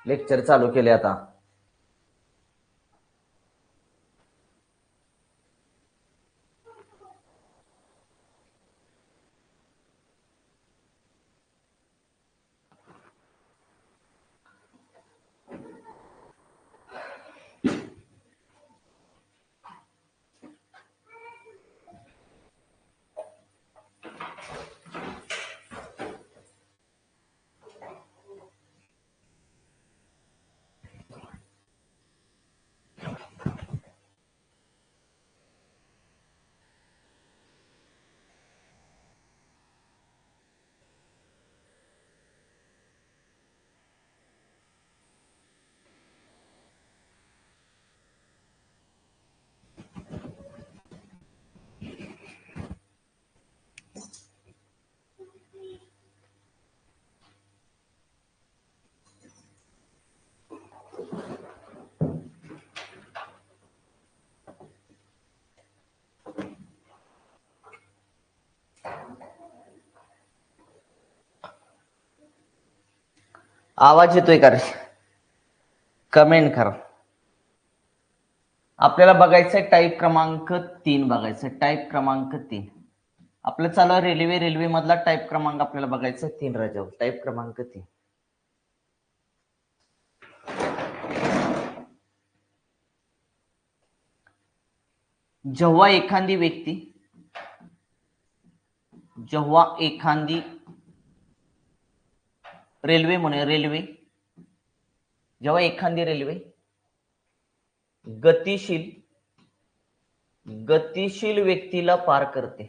Lecture चालू केले आता. आवाज येतोय का रे? कमेंट करा. आपल्याला बघायचंय टाईप क्रमांक 3 बघायचं. टाईप क्रमांक 3 आपलं चालू आहे रेल्वे मधला टाईप क्रमांक आपल्याला बघायचा 3 राजाव. टाईप क्रमांक 3. जेव्हा एखादी रेल्वे जेव्हा एखादी रेल्वे गतिशील व्यक्तीला पार करते.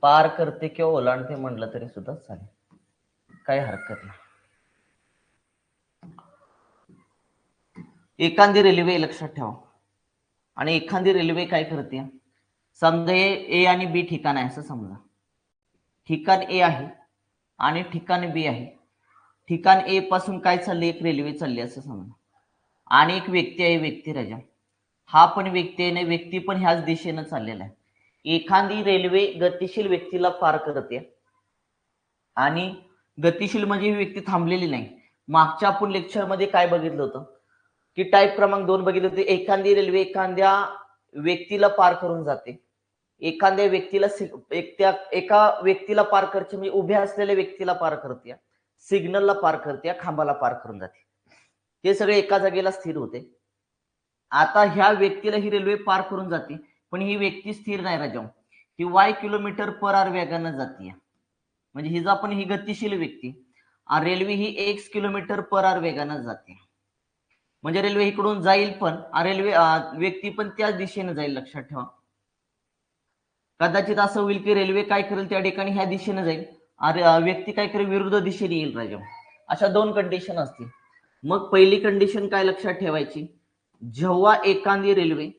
पार करते किंवा ओलांडते म्हटलं तरी सुद्धा चालेल, काही हरकत नाही. एखादी रेल्वे लक्षात ठेवा. आणि एखादी रेल्वे काय करते, समजा ए आणि बी ठिकाण आहे असं समजा. ठिकाण ए आहे आणि ठिकाण बी आहे. ठिकाण ए पासून काय चालली, एक रेल्वे चालली असं समजा. आणि एक व्यक्ती आहे, व्यक्ती राजा. हा पण व्यक्ती आहे, व्यक्ती पण ह्याच दिशेनं चाललेला आहे. एखादी रेल्वे गतिशील व्यक्तीला पार करते आणि गतिशील म्हणजे ही व्यक्ती थांबलेली नाही. मागच्या आपण लेक्चर मध्ये काय बघितलं होतं की टाईप क्रमांक 2 बघितलं होतं. एखादी रेल्वे एखाद्या व्यक्तीला पार करून जाते. एखाद्या व्यक्तीला एका व्यक्तीला पार करते म्हणजे उभ्या असलेल्या व्यक्तीला पार करते, सिग्नलला पार करते, खांबाला पार करून जाते. हे सगळे एका जागेला स्थिर होते. आता ह्या व्यक्तीला ही रेल्वे पार करून जाते, पण ही व्यक्ती स्थिर नाही राजा. ही वाय किलोमीटर पर आवर वेगानं जाते. म्हणजे हिचा पण ही गतिशील व्यक्ती. रेल्वे ही x किलोमीटर पर आवर वेगानं जाते. म्हणजे रेल्वे इकडून जाईल पण रेल्वे व्यक्ती पण त्याच दिशेने जाईल. लक्षात ठेवा. कदाचित असं होईल की रेल्वे काय करेल त्या ठिकाणी ह्या दिशेने जाईल, व्यक्ती काय करेल विरुद्ध दिशेने येईल राजा. अशा दोन कंडिशन असतील. मग पहिली कंडिशन काय लक्षात ठेवायची, जेव्हा एखादी रेल्वे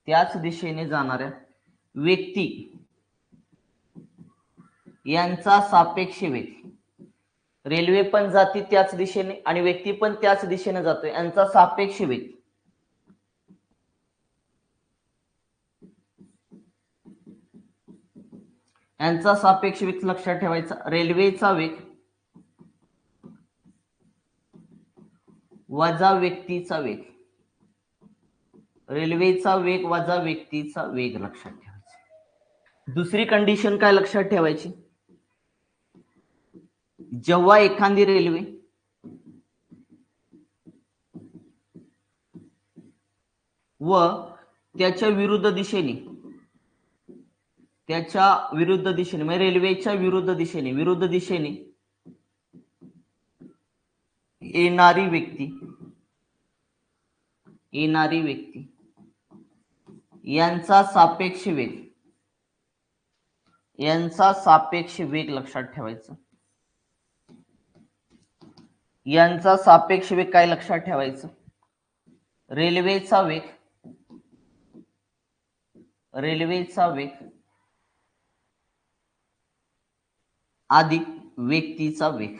त्याच दिशेने जाणाऱ्या व्यक्ती यांचा सापेक्ष वेग. रेल्वे पण जाते त्याच दिशेने आणि व्यक्ती पण त्याच दिशेने जातोय, यांचा सापेक्ष वेग. लक्षात ठेवायचा. रेल्वेचा वेग वजा व्यक्तीचा वेग. रेल्वेचा वेग वजा व्यक्तीचा वेग लक्षात ठेवायचा. दुसरी कंडिशन काय लक्षात ठेवायची, जेव्हा एखादी रेल्वे व त्याच्या विरुद्ध दिशेने म्हणजे रेल्वेच्या विरुद्ध दिशेने येणारी व्यक्ती यांचा सापेक्ष वेग लक्षात ठेवायचा. यांचा सापेक्ष वेग काय लक्षात ठेवायचं, रेल्वेचा वेग रेल्वेचा वेग अधिक व्यक्तीचा वेग.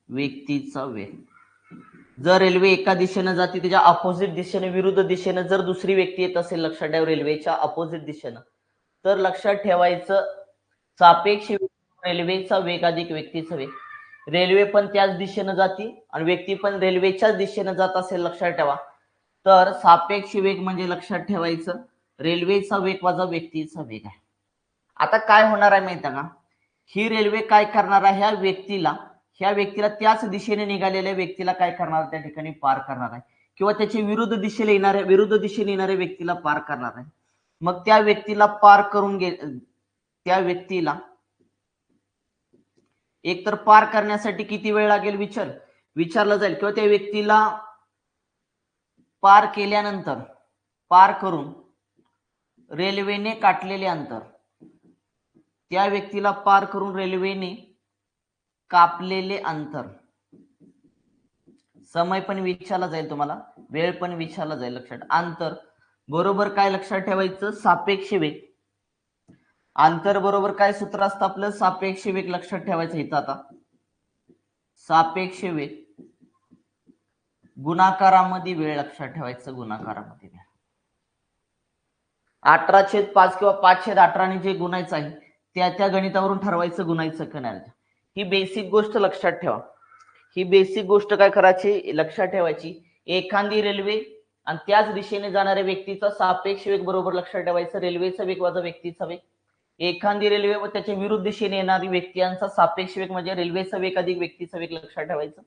व्यक्तीचा वेग. जर रेल्वे एका दिशेने जाते त्याच्या अपोजिट दिशेने विरुद्ध दिशेने जर दुसरी व्यक्ती येत असेल लक्षात ठेवा रेल्वेच्या अपोजिट दिशेनं, तर लक्षात ठेवायचं सापेक्ष रेल्वेचा वेग अधिक व्यक्तीचा वेग. रेल्वे पण त्याच दिशेने जाते आणि व्यक्ती पण रेल्वेच्याच दिशेने जात असेल लक्षात ठेवा, तर सापेक्ष वेग म्हणजे लक्षात ठेवायचं रेल्वेचा वेग वजा व्यक्तीचा वेग आहे. आता काय होणार आहे माहिती का, ही रेल्वे काय करणार आहे ह्या व्यक्तीला त्याच दिशेने निघालेल्या व्यक्तीला काय करणार त्या ठिकाणी पार करणार आहे किंवा त्याच्या विरुद्ध दिशेने येणाऱ्या व्यक्तीला पार करणार आहे. मग त्या व्यक्तीला पार करून त्या व्यक्तीला एकतर पार करण्यासाठी किती वेळ लागेल विचारलं जाईल किंवा त्या व्यक्तीला पार केल्यानंतर पार करून रेल्वेने काटलेले अंतर, त्या व्यक्तीला पार करून रेल्वेने कापलेले अंतर, समय पण विचारला जाईल तुम्हाला, वेळ पण विचारला जाईल लक्षात. अंतर बरोबर काय लक्षात ठेवायचं सापेक्ष वेग. अंतर बरोबर काय सूत्र असतं आपलं सापेक्ष वेग लक्षात ठेवायचं इथं. आता सापेक्ष वेग गुणाकारामध्ये वेळ लक्षात ठेवायचं गुणाकारामध्ये वेळ. 18/5 किंवा 5/18 जे गुणायचं आहे त्या गणितावरून ठरवायचं गुणायचं का नाही. ही बेसिक गोष्ट लक्षात ठेवा. ही बेसिक गोष्ट काय करायची लक्षात ठेवायची, एखादी रेल्वे आणि त्याच दिशेने जाणाऱ्या व्यक्तीचा सापेक्ष वेग बरोबर लक्षात ठेवायचं रेल्वेचा वेग वजा व्यक्तीचा वेग. एखादी रेल्वे व त्याच्या विरुद्ध दिशेने येणारी व्यक्तींचा सापेक्ष वेग म्हणजे रेल्वेचा वेग अधिक व्यक्तीचा वेग लक्षात ठेवायचं.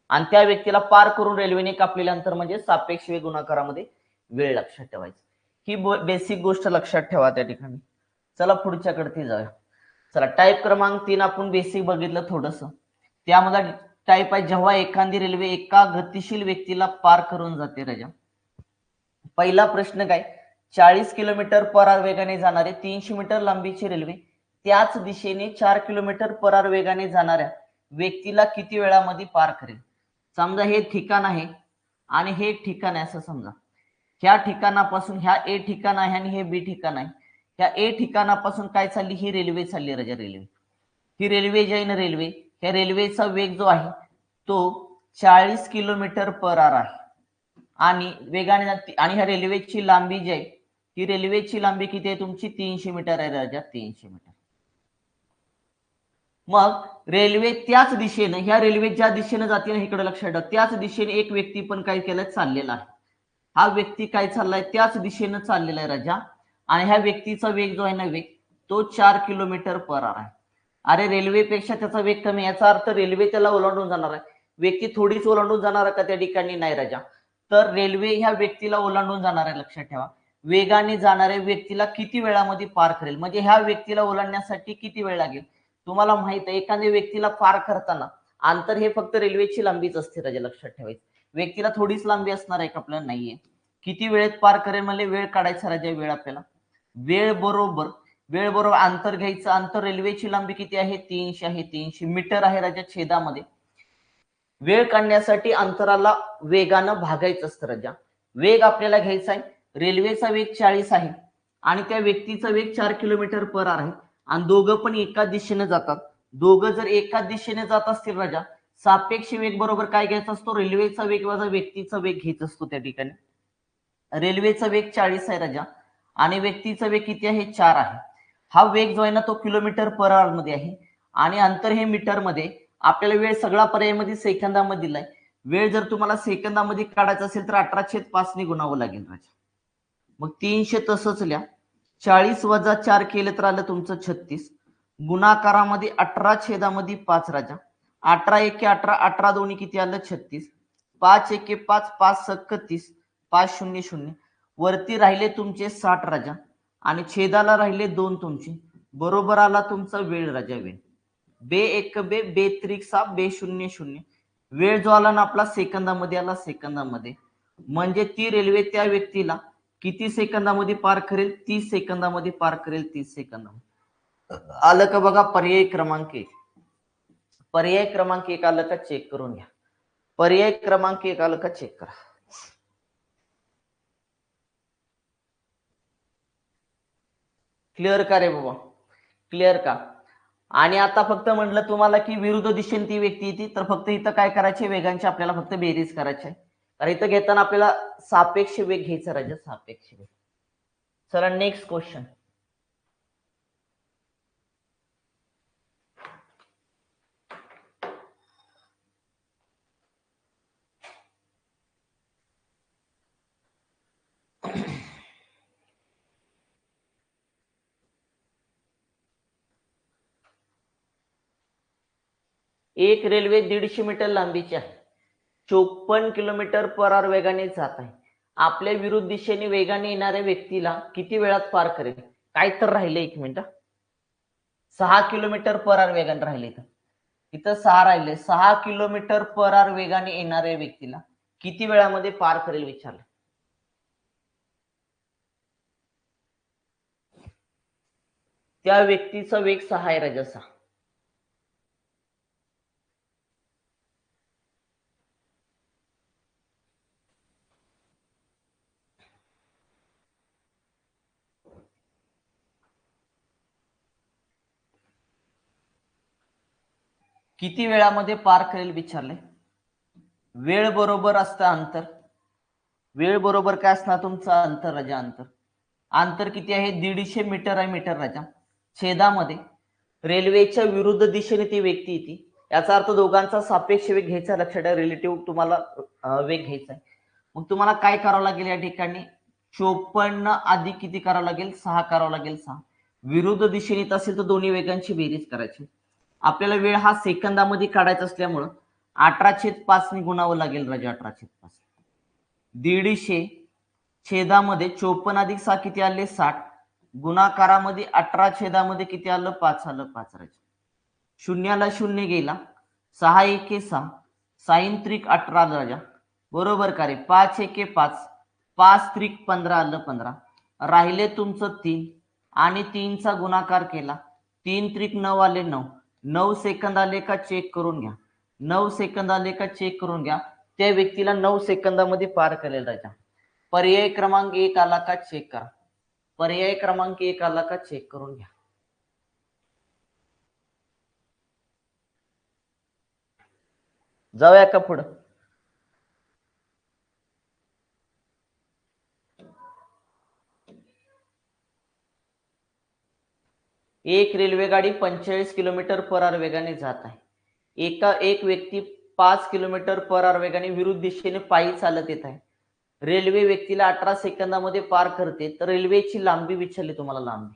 आणि त्या व्यक्तीला पार करून रेल्वेने कापलेले अंतर म्हणजे सापेक्ष वेग गुणाकारामध्ये वेळ लक्षात ठेवायचं. ही बेसिक गोष्ट लक्षात ठेवा त्या ठिकाणी. चला पुढच्याकडे जाऊया. चला टाईप क्रमांक 3 आपण बेसिक बघितलं थोडस. त्यामध्ये टाईप आहे जेव्हा एखादी रेल्वे एका गतिशील व्यक्तीला पार करून जाते राजा. पहिला प्रश्न काय, 40 किलोमीटर पर आवर वेगाने जाणारे 300 मीटर लांबीची रेल्वे त्याच दिशेने 4 किलोमीटर पर आवर वेगाने जाणाऱ्या व्यक्तीला किती वेळामध्ये पार करेल. समजा हे ठिकाण आहे आणि हे ठिकाण आहे असं समजा. ह्या ठिकाणापासून ह्या ए ठिकाण आहे आणि हे बी ठिकाण आहे. ह्या ए ठिकाणापासून काय चालली ही रेल्वे चालली राजा. ही रेल्वे जी आहे ना रेल्वे, ह्या रेल्वेचा वेग जो आहे तो 40 किलोमीटर पर आवर आहे आणि वेगाने जाते. आणि ह्या रेल्वेची लांबी जी आहे ही रेल्वेची लांबी किती आहे तुमची 300 मीटर आहे राजा, 300 मीटर. मग रेल्वे त्याच दिशेने ह्या रेल्वे ज्या दिशेने जाते ना इकडे लक्षात ठेवा त्याच दिशेने एक व्यक्ती पण काय केलं चाललेला आहे. हा व्यक्ती काय चाललाय त्याच दिशेने चाललेला आहे राजा. आणि ह्या व्यक्तीचा वेग जो आहे ना वेग तो 4 किलोमीटर पर आवर आहे. अरे रेल्वेपेक्षा त्याचा वेग कमी, याचा अर्थ रेल्वे त्याला ओलांडून जाणार आहे. व्यक्ती थोडीच ओलांडून जाणार का त्या ठिकाणी नाही राजा. तर रेल्वे ह्या व्यक्तीला ओलांडून जाणार आहे लक्षात ठेवा. वेगाने जाणाऱ्या व्यक्तीला किती वेळामध्ये पार करेल म्हणजे ह्या व्यक्तीला ओलांडण्यासाठी किती वेळ लागेल. तुम्हाला माहित आहे एखाद्या व्यक्तीला पार करताना अंतर हे फक्त रेल्वेची लांबीच असते राजा लक्षात ठेवायचं. व्यक्तीला थोडीच लांबी असणार आहे का आपल्याला नाहीये. किती वेळेत पार करेल म्हणजे वेळ काढायचा राजा वेळ आपल्याला. वेळ बरोबर अंतर घ्यायचं. अंतर रेल्वेची लांबी किती आहे 300 आहे, 300 मीटर आहे राजा छेदामध्ये. वेळ काढण्यासाठी अंतराला वेगानं भागायचं असतं राजा. वेग आपल्याला घ्यायचा आहे, रेल्वेचा वेग 40 आहे आणि त्या व्यक्तीचा वेग 4 किलोमीटर पर आवर आहे आणि दोघं पण एका दिशेने जातात. दोघं जर एका दिशेने जात असतील राजा सापेक्ष वेग बरोबर काय घ्यायचा असतो रेल्वेचा वेग वजा व्यक्तीचा वेग घ्यायचा असतो त्या ठिकाणी. रेल्वेचा वेग 40 आहे राजा आणि व्यक्तीचा वेग किती आहे 4 आहे. हा वेग जो आहे ना तो किलोमीटर पर आवर मध्ये आहे आणि अंतर हे मीटर मध्ये. आपल्याला वेळ सगळा पर्यायामध्ये सेकंदामध्ये दिलाय. वेळ जर तुम्हाला सेकंदामध्ये काढायचा असेल तर 18/5 ने गुणावं लागेल राजा. मग 300 तसंच लिहा. 40 वजा 4 केलं तर आलं तुमचं 36. गुणाकारामध्ये 18/5 राजा. 18 एके 18, 18 दोन्ही किती आलं 36. 5 एके 5, 5 सक्क 30, 5 शून्य 0. वरती राहिले तुमचे 60 राजा आणि छेदाला राहिले 2 तुमचे. बरोबर आला तुमचा वेळ राजा वेळ. बे एक बे बे त्रिक 6 बे 0 0. वेळ जो आला ना आपला सेकंदामध्ये आला सेकंदामध्ये. म्हणजे ती रेल्वे त्या व्यक्तीला किती सेकंदामध्ये पार करेल 30 सेकंदामध्ये पार करेल 30 सेकंदामध्ये. आलं का बघा पर्याय क्रमांक 1. पर्याय क्रमांक 1 आलं का चेक करून घ्या. पर्याय क्रमांक 1 आलं का चेक करा. क्लिअर का रे बाबा? क्लिअर का? आणि आता फक्त म्हटलं तुम्हाला की विरुद्ध दिशेने ती व्यक्ती येते, तर फक्त इथं काय करायचे, वेगांची आपल्याला फक्त बेरीज करायची आहे. तर इथं घेताना आपल्याला सापेक्ष वेग घ्यायचा राजा, सापेक्ष वेग. चला नेक्स्ट क्वेश्चन. एक रेल्वे 150 मीटर लांबीची आहे, 54 किलोमीटर पर आवर वेगाने जात आहे. आपल्या विरुद्ध दिशेने वेगाने येणाऱ्या व्यक्तीला किती वेळात पार करेल? काय तर राहिले, एक मिनिट. 6 किलोमीटर पर आवर वेगाने राहिले. इथं 6 राहिले. 6 किलोमीटर पर आवर वेगाने येणाऱ्या व्यक्तीला किती वेळामध्ये पार करेल विचारलं. त्या व्यक्तीचा वेग 6 आहे राजा, 6. किती वेळामध्ये पार करेल विचारले. वेळ बरोबर असतं अंतर. वेळ बरोबर काय असणार तुमचा अंतर राजा, अंतर. अंतर किती आहे? 150 मीटर आहे मीटर राजा. छेदामध्ये रेल्वेच्या विरुद्ध दिशेने ती व्यक्ती येते, याचा अर्थ दोघांचा सापेक्ष वेग घ्यायचा. लक्षात ठेवा, रिलेटिव्ह तुम्हाला वेग घ्यायचा आहे. मग तुम्हाला काय करावं लागेल या ठिकाणी? 54 अधिक किती करावं लागेल? 6 करावं लागेल, 6. विरुद्ध दिशेने येत असेल तर दोन्ही वेगांची बेरीज करायची. आपल्याला वेळ हा सेकंदामध्ये काढायचा असल्यामुळं 18/5 ने गुणावं लागेल राजा, 18/5. 150 छेदामध्ये 54 अधिक 6 किती आले? 60. गुणाकारामध्ये 18 छेदामध्ये किती आलं? 5 आलं, 5 राजा. शून्याला शून्य गेला, 6 एके 6, 6 त्रिक 18 आलं राजा. बरोबर का रे? 5 एके 5, 5 त्रिक 15 आलं, 15. राहिले तुमचं 3 आणि 3चा गुणाकार केला, 3 त्रिक 9 आले, 9. 9 सेकंद आले का चेक करून घ्या. 9 सेकंद आले का चेक करून घ्या. त्या व्यक्तीला 9 सेकंदामध्ये पार करेल राजा. पर्याय क्रमांक 1 आला का चेक करा. पर्याय क्रमांक 1 आला का चेक करून घ्या. जाऊया का पुढं? एक रेल्वेगाडी 45 किलोमीटर पर आवर वेगाने जात आहे. एक व्यक्ती 5 किलोमीटर पर आवर वेगाने विरुद्ध दिशेने पायी चालत येत आहे. रेल्वे व्यक्तीला 18 सेकंदामध्ये पार करते, तर रेल्वेची लांबी विचारली तुम्हाला, लांबी.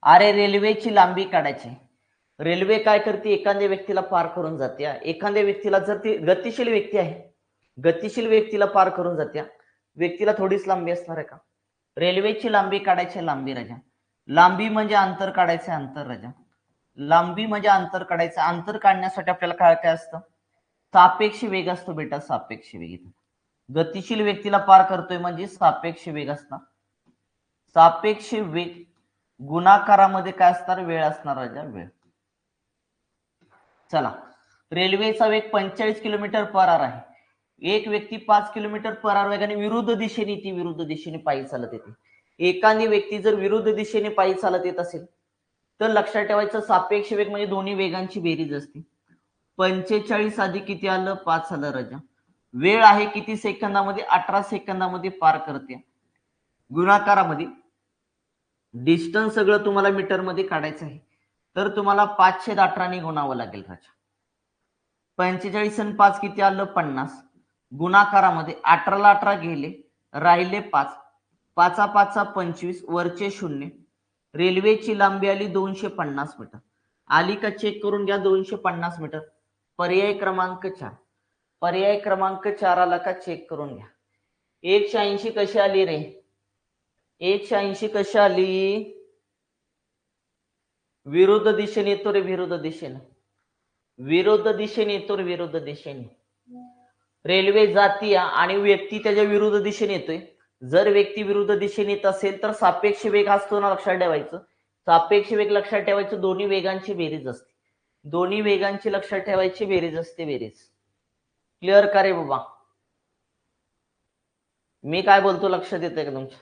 अरे रेल्वेची लांबी काढायची. रेल्वे काय करते? एखाद्या व्यक्तीला पार करून जाते. एखाद्या व्यक्तीला, जर ती गतिशील व्यक्ती आहे, गतिशील व्यक्तीला पार करून जाते. व्यक्तीला थोडीच लांबी असणार आहे का? रेल्वेची लांबी काढायची, लांबी राजा. लांबी म्हणजे अंतर काढायचं, अंतर राजा. लांबी म्हणजे अंतर काढायचं. अंतर काढण्यासाठी आपल्याला काय काय असतं? सापेक्ष वेग असतो बेटा, सापेक्ष वेग. गतिशील व्यक्तीला पार करतोय म्हणजे सापेक्ष वेग असणार. सापेक्ष वेग गुणाकारामध्ये काय असणार? वेळ असणार राजा, वेळ. चला, रेल्वेचा वेग 45 किलोमीटर पर आवर आहे. एक व्यक्ती 5 किलोमीटर पर आवर वेगाने विरुद्ध दिशेने ती विरुद्ध दिशेने पायी चालत येते. एखादी व्यक्ती जर विरुद्ध दिशेने पायी चालत येत असेल तर लक्षात ठेवायचं, सापेक्ष वेग म्हणजे दोन्ही वेगांची बेरीज असते. 45 अधिक किती आलं? 5 आलं राजा. वेळ आहे किती सेकंदामध्ये? 18 सेकंदामध्ये पार करते. गुणाकारामध्ये डिस्टन्स सगळं तुम्हाला मीटर मध्ये काढायचं आहे, तर तुम्हाला 518 ने गुणावं लागेल राजा. 45 आणि 5 किती आलं 50. गुणाकारामध्ये 18ला 18 गेले, राहिले 5. 5 5 25, वरचे 0. रेल्वेची लांबी आली 250 मीटर. आली का चेक करून घ्या 250 मीटर. पर्याय क्रमांक 4. पर्याय क्रमांक 4 आला का चेक करून घ्या. 180 कशी आली रे? 180 कशी आली? विरुद्ध दिशेने येतो रे, विरुद्ध दिशेने. विरुद्ध दिशेने येतो रे, विरुद्ध दिशेने. रेल्वे जातीय आणि व्यक्ती त्याच्या विरुद्ध दिशेने येतोय. जर व्यक्ती विरुद्ध दिशेने येत असेल तर सापेक्ष वेग असतो ना, लक्षात ठेवायचं. सापेक्ष वेग लक्षात ठेवायचं, दोन्ही वेगांची बेरीज असते. दोन्ही वेगांची लक्षात ठेवायची बेरीज असते, बेरीज. क्लिअर का रे बाबा? मी काय बोलतो लक्षात येतंय का तुमच्या?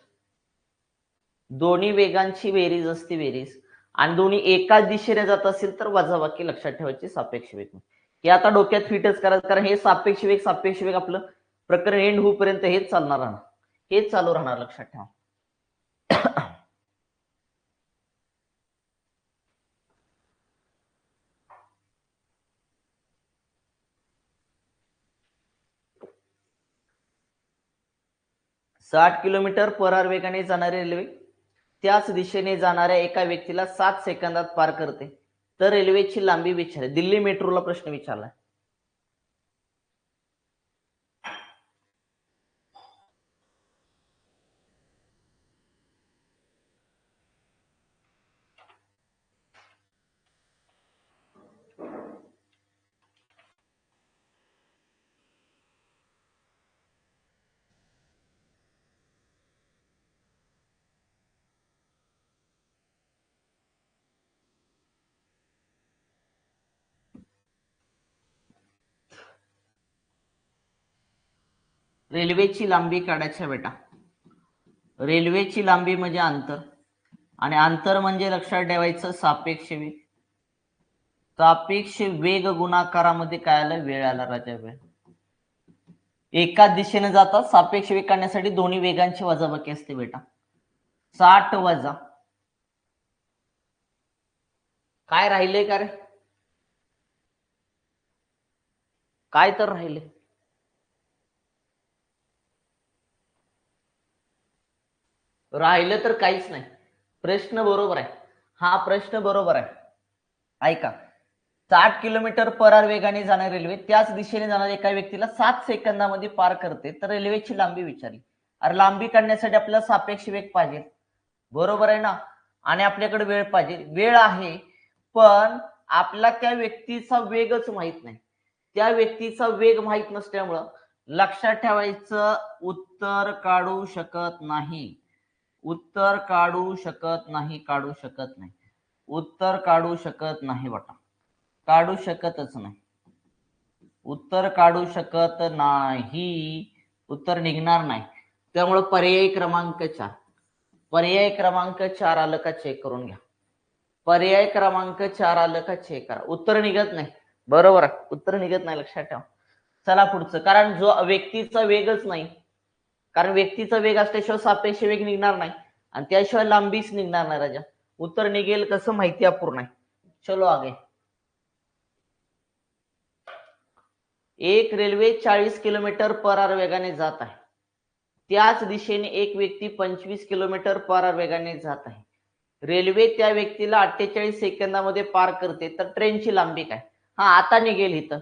दोन्ही वेगांची बेरीज असते, बेरीज. आणि दोन्ही एकाच दिशेने जात असेल तर वजाबाकी लक्षात ठेवायची सापेक्ष वेग. हे आता डोक्यात फिटच करायचं, कारण हे सापेक्ष वेग आपलं प्रकरण एंड होईपर्यंत हेच चालणार राहणार, हेच चालू राहणार, लक्षात ठेवा. 60 किलोमीटर पर आवर वेगाने जाणारी रेल्वे त्याच दिशेने जाणाऱ्या एका व्यक्तीला 7 सेकंदात पार करते, तर रेल्वेची लांबी विचारली. दिल्ली मेट्रोला प्रश्न विचारलाय. रेल्वेची लांबी काढायची बेटा. रेल्वेची लांबी म्हणजे अंतर, आणि अंतर म्हणजे लक्षात ठेवायचं सापेक्ष वेग. सापेक्ष वेग गुणाकारामध्ये काय आलं? वेळ आला राजा, वेळ. एकाच दिशेने जातात, सापेक्ष वेग काढण्यासाठी दोन्ही वेगांची वजाबाकी असते बेटा. 60 वजा काय राहिले का रे? काय तर राहिले? राहिलं तर काहीच नाही. प्रश्न बरोबर आहे, हा प्रश्न बरोबर आहे. ऐका, 60 किलोमीटर पर आवर वेगाने जाणारी रेल्वे त्याच दिशेने जाणाऱ्या एका व्यक्तीला 7 सेकंदामध्ये पार करते, तर रेल्वेची लांबी विचारली. अरे लांबी काढण्यासाठी आपल्याला सापेक्ष वेग पाहिजे, बरोबर आहे ना, आणि आपल्याकडे वेळ पाहिजे. वेळ आहे, पण आपला त्या व्यक्तीचा वेगच माहित नाही. त्या व्यक्तीचा वेग माहित नसल्यामुळं लक्षात ठेवायचं, उत्तर काढू शकत नाही. उत्तर काढू शकत नाही, काढू शकत नाही, उत्तर काढू शकत नाही बेटा, काढू शकतच नाही. उत्तर काढू शकत नाही, उत्तर निघणार नाही. त्यामुळे पर्याय क्रमांक 4. पर्याय क्रमांक 4 आलं का चेक करून घ्या. पर्याय क्रमांक 4 आलं का चेक करा. उत्तर निघत नाही, बरोबर आहे, उत्तर निघत नाही, लक्षात ठेवा. चला पुढचं, कारण जो व्यक्तीचा वेगच नाही, कारण व्यक्तीचा वेग असल्याशिवाय सापेक्ष वेग निघणार नाही, आणि त्याशिवाय लांबीच निघणार नाही राजा. उत्तर निघेल कसं माहिती अपूर्ण आहे. चलो आगे. एक रेल्वे 40 किलोमीटर पर आवर वेगाने जात आहे, त्याच दिशेने एक व्यक्ती 25 किलोमीटर पर आवर वेगाने जात आहे. रेल्वे त्या व्यक्तीला 48 सेकंदामध्ये पार करते, तर ट्रेनची लांबी काय? हा आता निघेल इथं,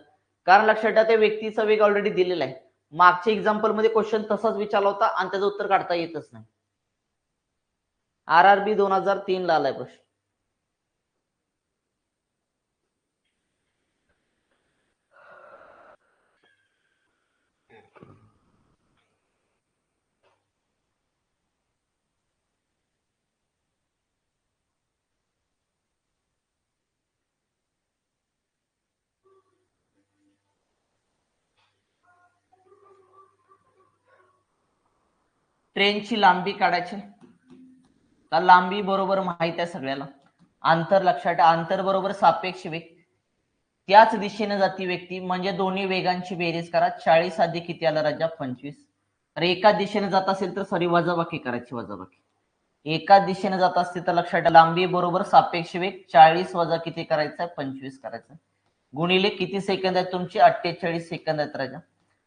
कारण लक्षात ठेवा त्या व्यक्तीचा वेग ऑलरेडी दिलेला आहे. मागच्या एक्झाम्पल मध्ये क्वेश्चन तसाच विचारला होता आणि त्याचं उत्तर काढता येतच नाही. RRB 2003 ला आलाय प्रश्न. ट्रेनची लांबी काढायची, तर लांबी बरोबर माहित आहे सगळ्याला. अंतर लक्षात, अंतर बरोबर सापेक्ष वेग, त्याच दिशेने जाती व्यक्ती, म्हणजे दोन्ही वेगांची बेरीज करा. 40 अधिक किती आलं राजा? 25. तर एका दिशेने जात असेल तर सॉरी वजाबाकी करायची, वजाबाकी. एका दिशेने जात असते तर लक्षात ठेवा लांबी बरोबर सापेक्ष वेग 40 वजा किती करायचं आहे 25 करायचं गुणिले किती सेकंद आहेत तुमची 48 सेकंद आहेत राजा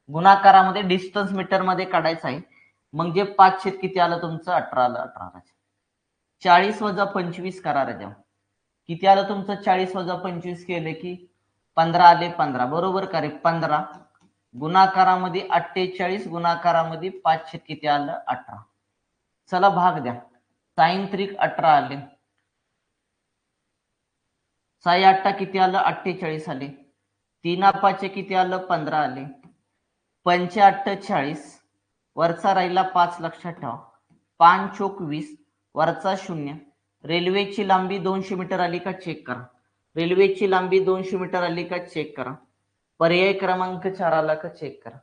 गुणाकारामध्ये डिस्टन्स मीटर मध्ये काढायचं आहे मग जे 5 छेद किती आलं तुमचं 18 आलं 18 राजा 40 वजा 25 करा राजा किती आलं तुमचं 40 वजा 25 केले की 15 आले 15 बरोबर का रे 15 गुणाकारामध्ये 48 गुणाकारामध्ये 5 छेद किती आलं 18 चला भाग द्या साइन त्रिक 18 आले साई 8 किती आलं 48 आले 3 5 किती आलं 15 आले 5 8 40 वरचा राहिला 5 लक्षात ठेवा 5 चोक 20 वरचा 0 रेल्वेची लांबी 200 मीटर आली का चेक करा रेल्वेची लांबी 200 मीटर आली का चेक करा पर्याय क्रमांक 4 आला का चेक करा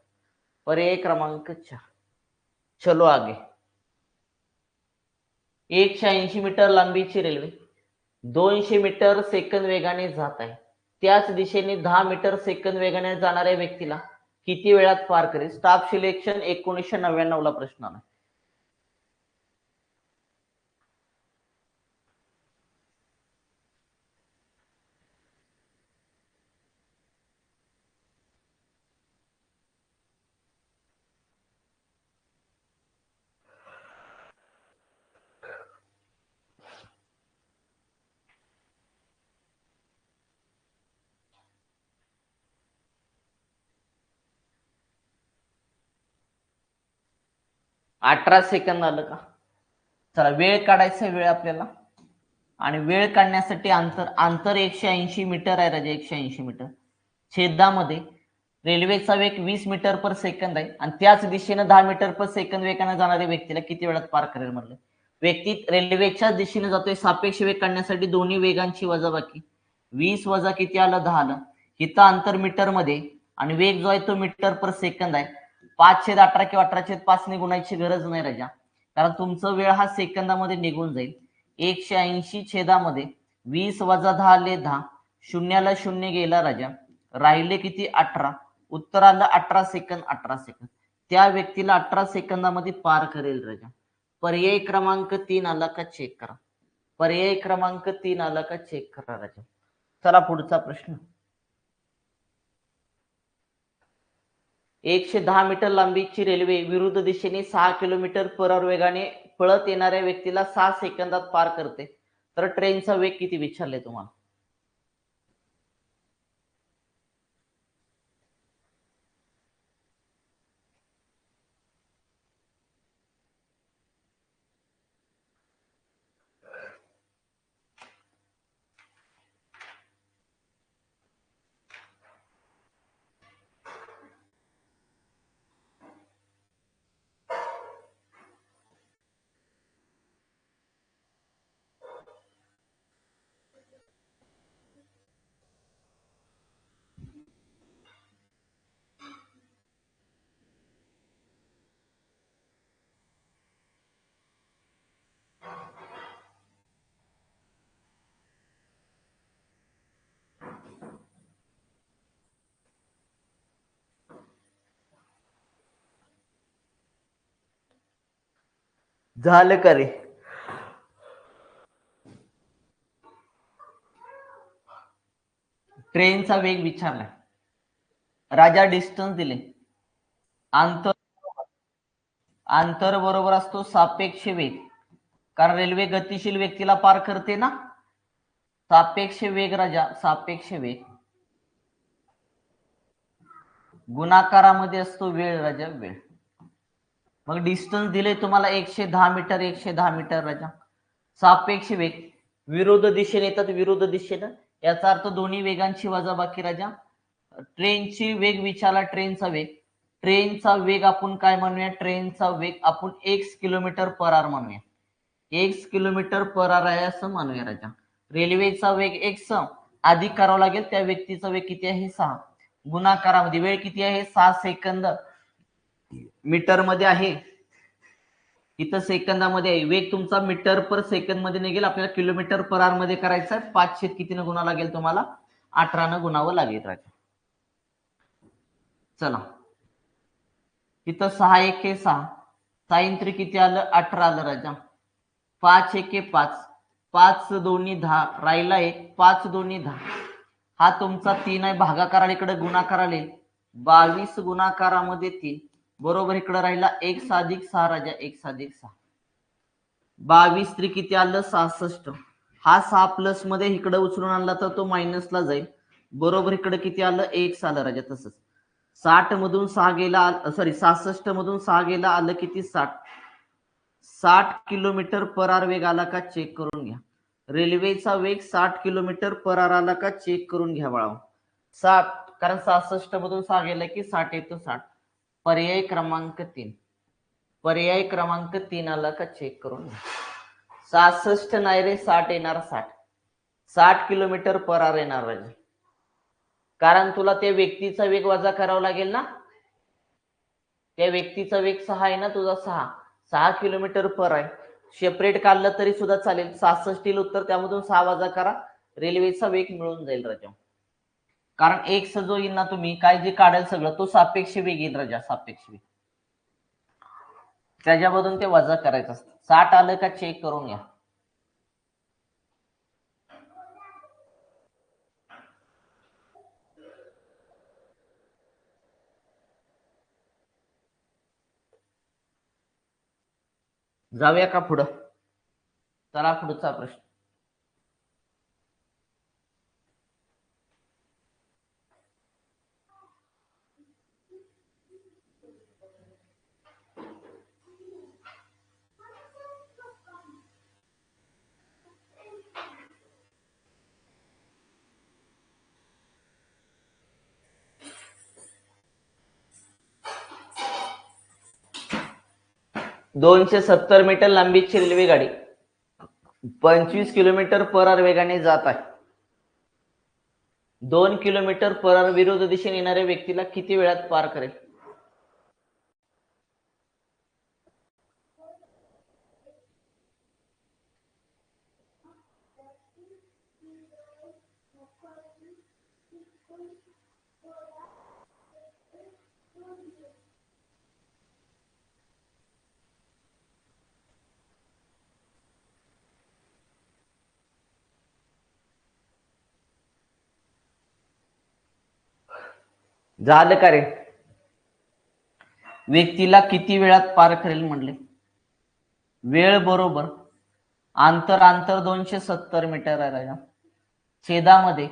पर्याय क्रमांक 4 चलो आगे 180 मीटर लांबीची रेल्वे 200 मीटर सेकंद वेगाने जात आहे त्याच दिशेने 10 मीटर सेकंद वेगाने जाणाऱ्या व्यक्तीला किती वेळात पार करेल स्टाफ सिलेक्शन 1999 ला प्रश्न आला 18 सेकंद आलं का चला वेळ काढायचा वेळ आपल्याला आणि वेळ काढण्यासाठी अंतर 180 मीटर आहे राजा 180 मीटर छेदामध्ये रेल्वेचा वेग 20 मीटर पर सेकंद आहे आणि त्याच दिशेने 10 मीटर पर सेकंद वेगाने जाणाऱ्या व्यक्तीला किती वेळात पार करेल म्हणलं व्यक्ती रेल्वेच्या दिशेने जातोय सापेक्ष वेग काढण्यासाठी दोन्ही वेगांची वजाबाकी 20 वजा किती आलं 10 आलं इथं अंतर मीटर मध्ये आणि वेग जो आहे तो मीटर पर सेकंद आहे 5/18 किंवा 18/5 ने गुणायची गरज नाही राजा कारण तुमचा वेळ हा सेकंदामध्ये निघून जाईल 180 छेदामध्ये 20 वजा 10 आले 10 शून्याला शून्य गेला राजा राहिले किती 18 उत्तर आलं 18 सेकंद 18 सेकंद त्या व्यक्तीला 18 सेकंदामध्ये पार करेल राजा पर्याय क्रमांक 3 आला का चेक करा पर्याय क्रमांक 3 आला का चेक करा राजा चला पुढचा प्रश्न 110 मीटर लांबीची रेल्वे विरुद्ध दिशेने 6 किलोमीटर पर वेगाने पळत येणाऱ्या व्यक्तीला 6 सेकंदात पार करते तर ट्रेनचा वेग किती विचारले तुम्हाला झालं का रे ट्रेनचा वेग विचारलाय राजा डिस्टन्स दिले अंतर बरोबर असतो सापेक्ष वेग कारण रेल्वे गतिशील व्यक्तीला पार करते ना सापेक्ष वेग राजा सापेक्ष वेग गुणाकारामध्ये असतो वेळ राजा वेळ मग डिस्टन्स दिले तुम्हाला 110 मीटर 110 मीटर राजा सापेक्ष वेग विरुद्ध दिशेने येतात विरुद्ध दिशेनं याचा अर्थ दोन्ही वेगांची वजाबाकी राजा ट्रेनची वेग विचारला ट्रेनचा वेग आपण काय म्हणूया ट्रेनचा वेग आपण 1 किलोमीटर पर आवर म्हणूया 1 किलोमीटर पर आवर आहे असं म्हणूया राजा रेल्वेचा वेग 1 अधिक करावा लागेल त्या व्यक्तीचा वेग किती आहे 6 गुणाकारामध्ये वेळ किती आहे 6 सेकंद मीटर मध्ये आहे इथं सेकंदामध्ये आहे वेग तुमचा मीटर पर सेकंद मध्ये निघेल आपल्याला किलोमीटर पर आवर मध्ये करायचा 5 कितीनं गुणा लागेल तुम्हाला 18 न गुणावं लागेल राजा चला इथं 6 1 6 साइन त्रिक किती आलं 18 आलं राजा 5 एके 5, 5 दोन्ही 10, राहिला 1, 5 दोन्ही 10. हा तुमचा 3 आहे, भागाकाराला इकडे गुणाकाराला 22 गुणाकारामध्ये 3 बरोबर. इकडे राहिला 1 अधिक 6 राजा, 1 अधिक 6. 22 3 किती आलं 66. हा 6 प्लस मध्ये इकडे उचलून आणला तर तो मायनसला जाईल बरोबर. इकडे किती आलं 1 आलं राजा. तसंच 60 मधून 6 गेला, सॉरी 66 मधून 6 गेला, आलं किती 60. 60 किलोमीटर पर आवर वेग आला का चेक करून घ्या. रेल्वेचा वेग 60 किलोमीटर पर आवर आला का चेक करून घ्या बाळा. 60, कारण 66 मधून 6 गेला की 60 येतो 60. पर्याय क्रमांक 3, पर्याय क्रमांक 3 आला का चेक करून घ्या. 66 नाही रे, 60 येणार. 60 किलोमीटर पर आवर येणार राजा, कारण तुला त्या व्यक्तीचा वेग वजा करावा लागेल ना. त्या व्यक्तीचा वेग 6 आहे ना तुझा, 6 किलोमीटर पर आहे. सेपरेट काढलं तरी सुद्धा चालेल. 66 येईल उत्तर, त्यामधून 6 वजा करा, रेल्वेचा वेग मिळून जाईल राजा. कारण एक जो येईल ना, तुम्ही काय जे काढेल सगळं तो सापेक्ष वेग येईल राजा, सापेक्ष वेग. त्याच्यामधून ते वजा करायचं असतं. 60 आलं का चेक करून घ्या. जाऊया का पुढं. चला पुढचा प्रश्न. दोनशे 70 मीटर लांबीची रेल्वे गाडी 25 किलोमीटर पर आवर वेगाने जात आहे. 2 किलोमीटर पर आवर विरुद्ध दिशेने येणाऱ्या व्यक्तीला किती वेळात पार करेल. झालं का रे. व्यक्तीला किती वेळात पार करेल म्हणले. वेळ बरोबर अंतर 270 मीटर आहे राजा. छेदामध्ये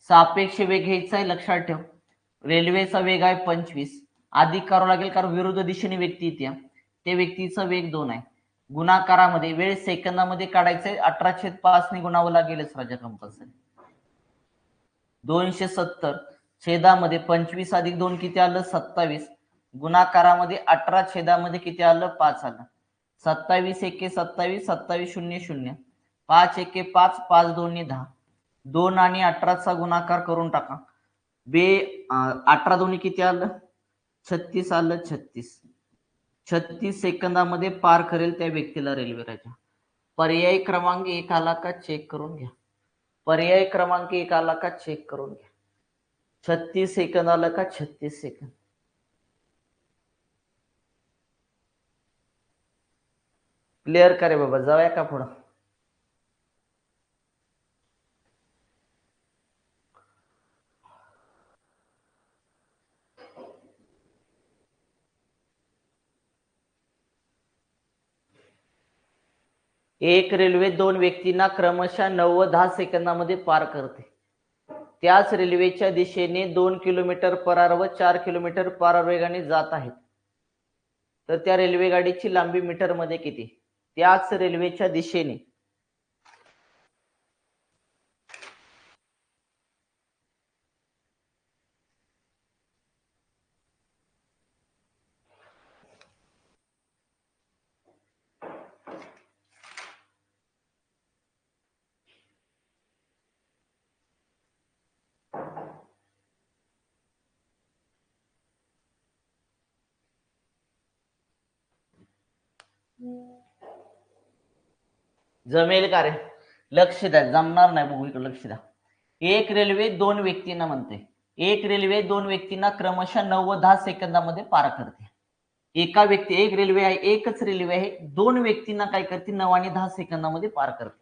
सापेक्ष वेग घ्यायचा आहे, लक्षात ठेव. रेल्वेचा वेग आहे 25, अधिक करावं लागेल कारण विरुद्ध दिशेने व्यक्ती येते. त्या व्यक्तीचा वेग 2 आहे. गुणाकारामध्ये वेळ सेकंदामध्ये काढायचंय, 18/5 ने गुणावं लागेलच राजा कंपल्सरी. 270 छेदामध्ये 25 अधिक 2 किती आलं 27, गुणाकारामध्ये 18 छेदामध्ये किती आलं 5 आलं. 27 एके 27, 27 शून्य 0, 5 एके 5, 5 दोन्ही 10, 2 आणि 18चा गुणाकार करून टाका. 18 दोन्ही किती आलं 36 आलं. 36 सेकंदामध्ये पार करेल त्या व्यक्तीला रेल्वे राजा. पर्याय क्रमांक 1 आला का चेक करून घ्या. पर्याय क्रमांक 1 आला का चेक करून घ्या. 36 सेकंद आलं का 36 सेकंद. क्लिअर करे बाबा. जाऊया का पुढं. एक रेल्वे 2 व्यक्तींना क्रमशः 9 व 10 सेकंदामध्ये पार करते. त्याच रेल्वेच्या दिशेने 2 किलोमीटर पर आवर व 4 किलोमीटर पर आवर वेगाने जात आहेत, तर त्या रेल्वे गाडीची लांबी मीटर मध्ये किती. त्याच रेल्वेच्या दिशेने जमेल का रे. लक्ष द्या, जमणार नाही. बघू इकडे लक्ष द्या. एक रेल्वे 2 व्यक्तींना म्हणते. एक रेल्वे 2 व्यक्तींना क्रमशः 9 व 10 सेकंदामध्ये पार करते. एका व्यक्ती, एक रेल्वे आहे, एकच रेल्वे आहे, दोन व्यक्तींना काय करते 9 आणि 10 सेकंदामध्ये पार करते.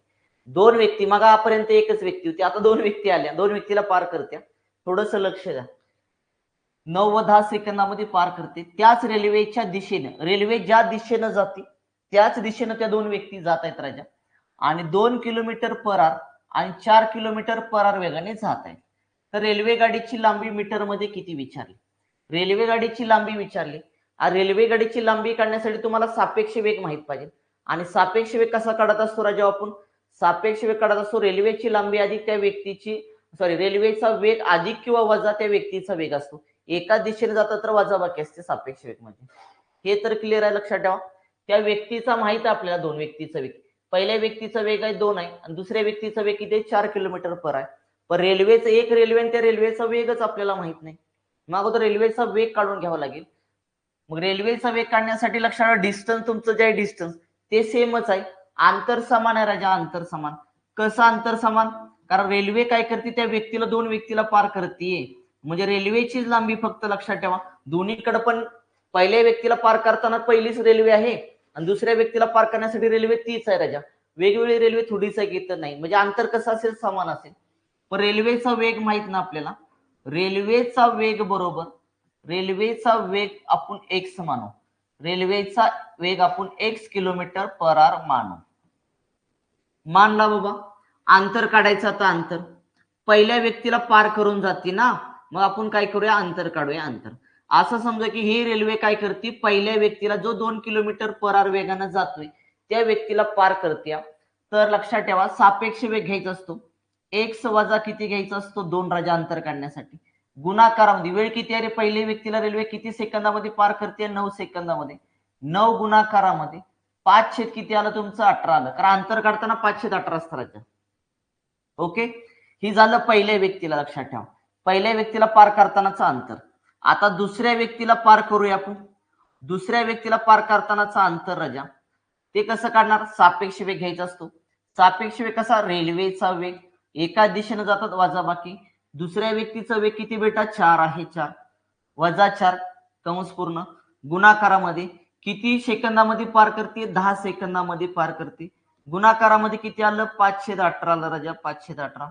दोन व्यक्ती, मग आपर्यंत एकच व्यक्ती होती, आता दोन व्यक्ती आल्या, दोन व्यक्तीला पार करत्या. थोडस लक्ष द्या. 9 व 10 सेकंदामध्ये पार करते. त्याच रेल्वेच्या दिशेनं, रेल्वे ज्या दिशेनं जाते त्याच दिशेनं त्या दोन व्यक्ती जात आहेत राजा, आणि 2 किलोमीटर पर आवर आणि 4 किलोमीटर पर आवर वेगाने जात आहेत. तर रेल्वे गाडीची लांबी मीटर मध्ये किती विचारली? रेल्वे गाडीची लांबी विचारली. रेल्वे गाडीची लांबी काढण्यासाठी तुम्हाला सापेक्ष वेग माहित पाहिजे. आणि सापेक्ष वेग कसा काढत असतो राजा आपण? सापेक्ष वेग काढत असतो रेल्वेची लांबी अधिक त्या व्यक्तीची, रेल्वेचा वेग अधिक किंवा वजा त्या व्यक्तीचा वेग असतो. एका दिशेने जातात तर वजाबाकी असते सापेक्ष वेग मध्ये. हे तर क्लिअर आहे, लक्षात ठेवा. त्या व्यक्तीचा माहित आहे आपल्याला, दोन व्यक्तीचा वेग. पहिल्या व्यक्तीचा वेग आहे 2 आहे आणि दुसऱ्या व्यक्तीचा वेग किती आहे? 4 किलोमीटर पर आहे. पण रेल्वेचं एक रेल्वे आणि त्या रेल्वेचा वेगच आपल्याला माहित नाही. मग अगोदर रेल्वेचा वेग काढून घ्यावा लागेल. मग रेल्वेचा वेग काढण्यासाठी लक्षात ठेवा, डिस्टन्स तुमचं जे आहे डिस्टन्स ते सेमच आहे. अंतर समान आहे राजा, अंतर समान. कसं अंतर समान? कारण रेल्वे काय करते, त्या व्यक्तीला, दोन व्यक्तीला पार करते, म्हणजे रेल्वेची लांबी फक्त लक्षात ठेवा. दोन्हीकडे पण पहिल्या व्यक्तीला पार करताना पहिलीच रेल्वे आहे आणि दुसऱ्या व्यक्तीला पार करण्यासाठी रेल्वे तीच आहे राजा. वेगवेगळी रेल्वे थोडीच आहे नाही, म्हणजे अंतर कसं असेल? समान असेल. पण रेल्वेचा वेग माहित ना आपल्याला. रेल्वेचा वेग बरोबर, रेल्वेचा वेग आपण एक्स मानू. रेल्वेचा वेग आपण एक्स किलोमीटर पर आवर मानू. मानला बाबा. अंतर काढायचं. आता अंतर पहिल्या व्यक्तीला पार करून जाते ना, मग आपण काय करूया? अंतर काढूया. अंतर असं समजा की ही रेल्वे काय करते, पहिल्या व्यक्तीला जो 2 किलोमीटर पर आवर वेगाने जातोय त्या व्यक्तीला पार करते. तर लक्षात ठेवा, सापेक्ष वेग घ्यायचा असतो. एक्स वजा किती घ्यायचा असतो? 2 राजा, अंतर काढण्यासाठी. गुणाकारामध्ये वेळ किती आहे रे? पहिल्या व्यक्तीला रेल्वे किती सेकंदामध्ये पार करते? 9 सेकंदामध्ये. 9 गुणाकारामध्ये 5 किती आलं तुमचं? 18 आलं, कारण अंतर काढताना 5/18 असतं. ओके, ही झालं पहिल्या व्यक्तीला. लक्षात ठेवा, पहिल्या व्यक्तीला पार करतानाचं अंतर. आता दुसऱ्या व्यक्तीला पार करूया आपण. दुसऱ्या व्यक्तीला पार करतानाचा अंतर राजा, ते कसं काढणार? सापेक्ष वेग घ्यायचा असतो. सापेक्ष वेग कसा? रेल्वेचा वेग, एका दिशेने जातात वजाबाकी. दुसऱ्या व्यक्तीचा वेग किती बेटा? 4 आहे, 4 वजा 4 कंस पूर्ण गुणाकारामध्ये किती सेकंदामध्ये पार करते? 10 सेकंदामध्ये पार करते. गुणाकारामध्ये किती आलं? 5/18 आलं राजा, 5/18.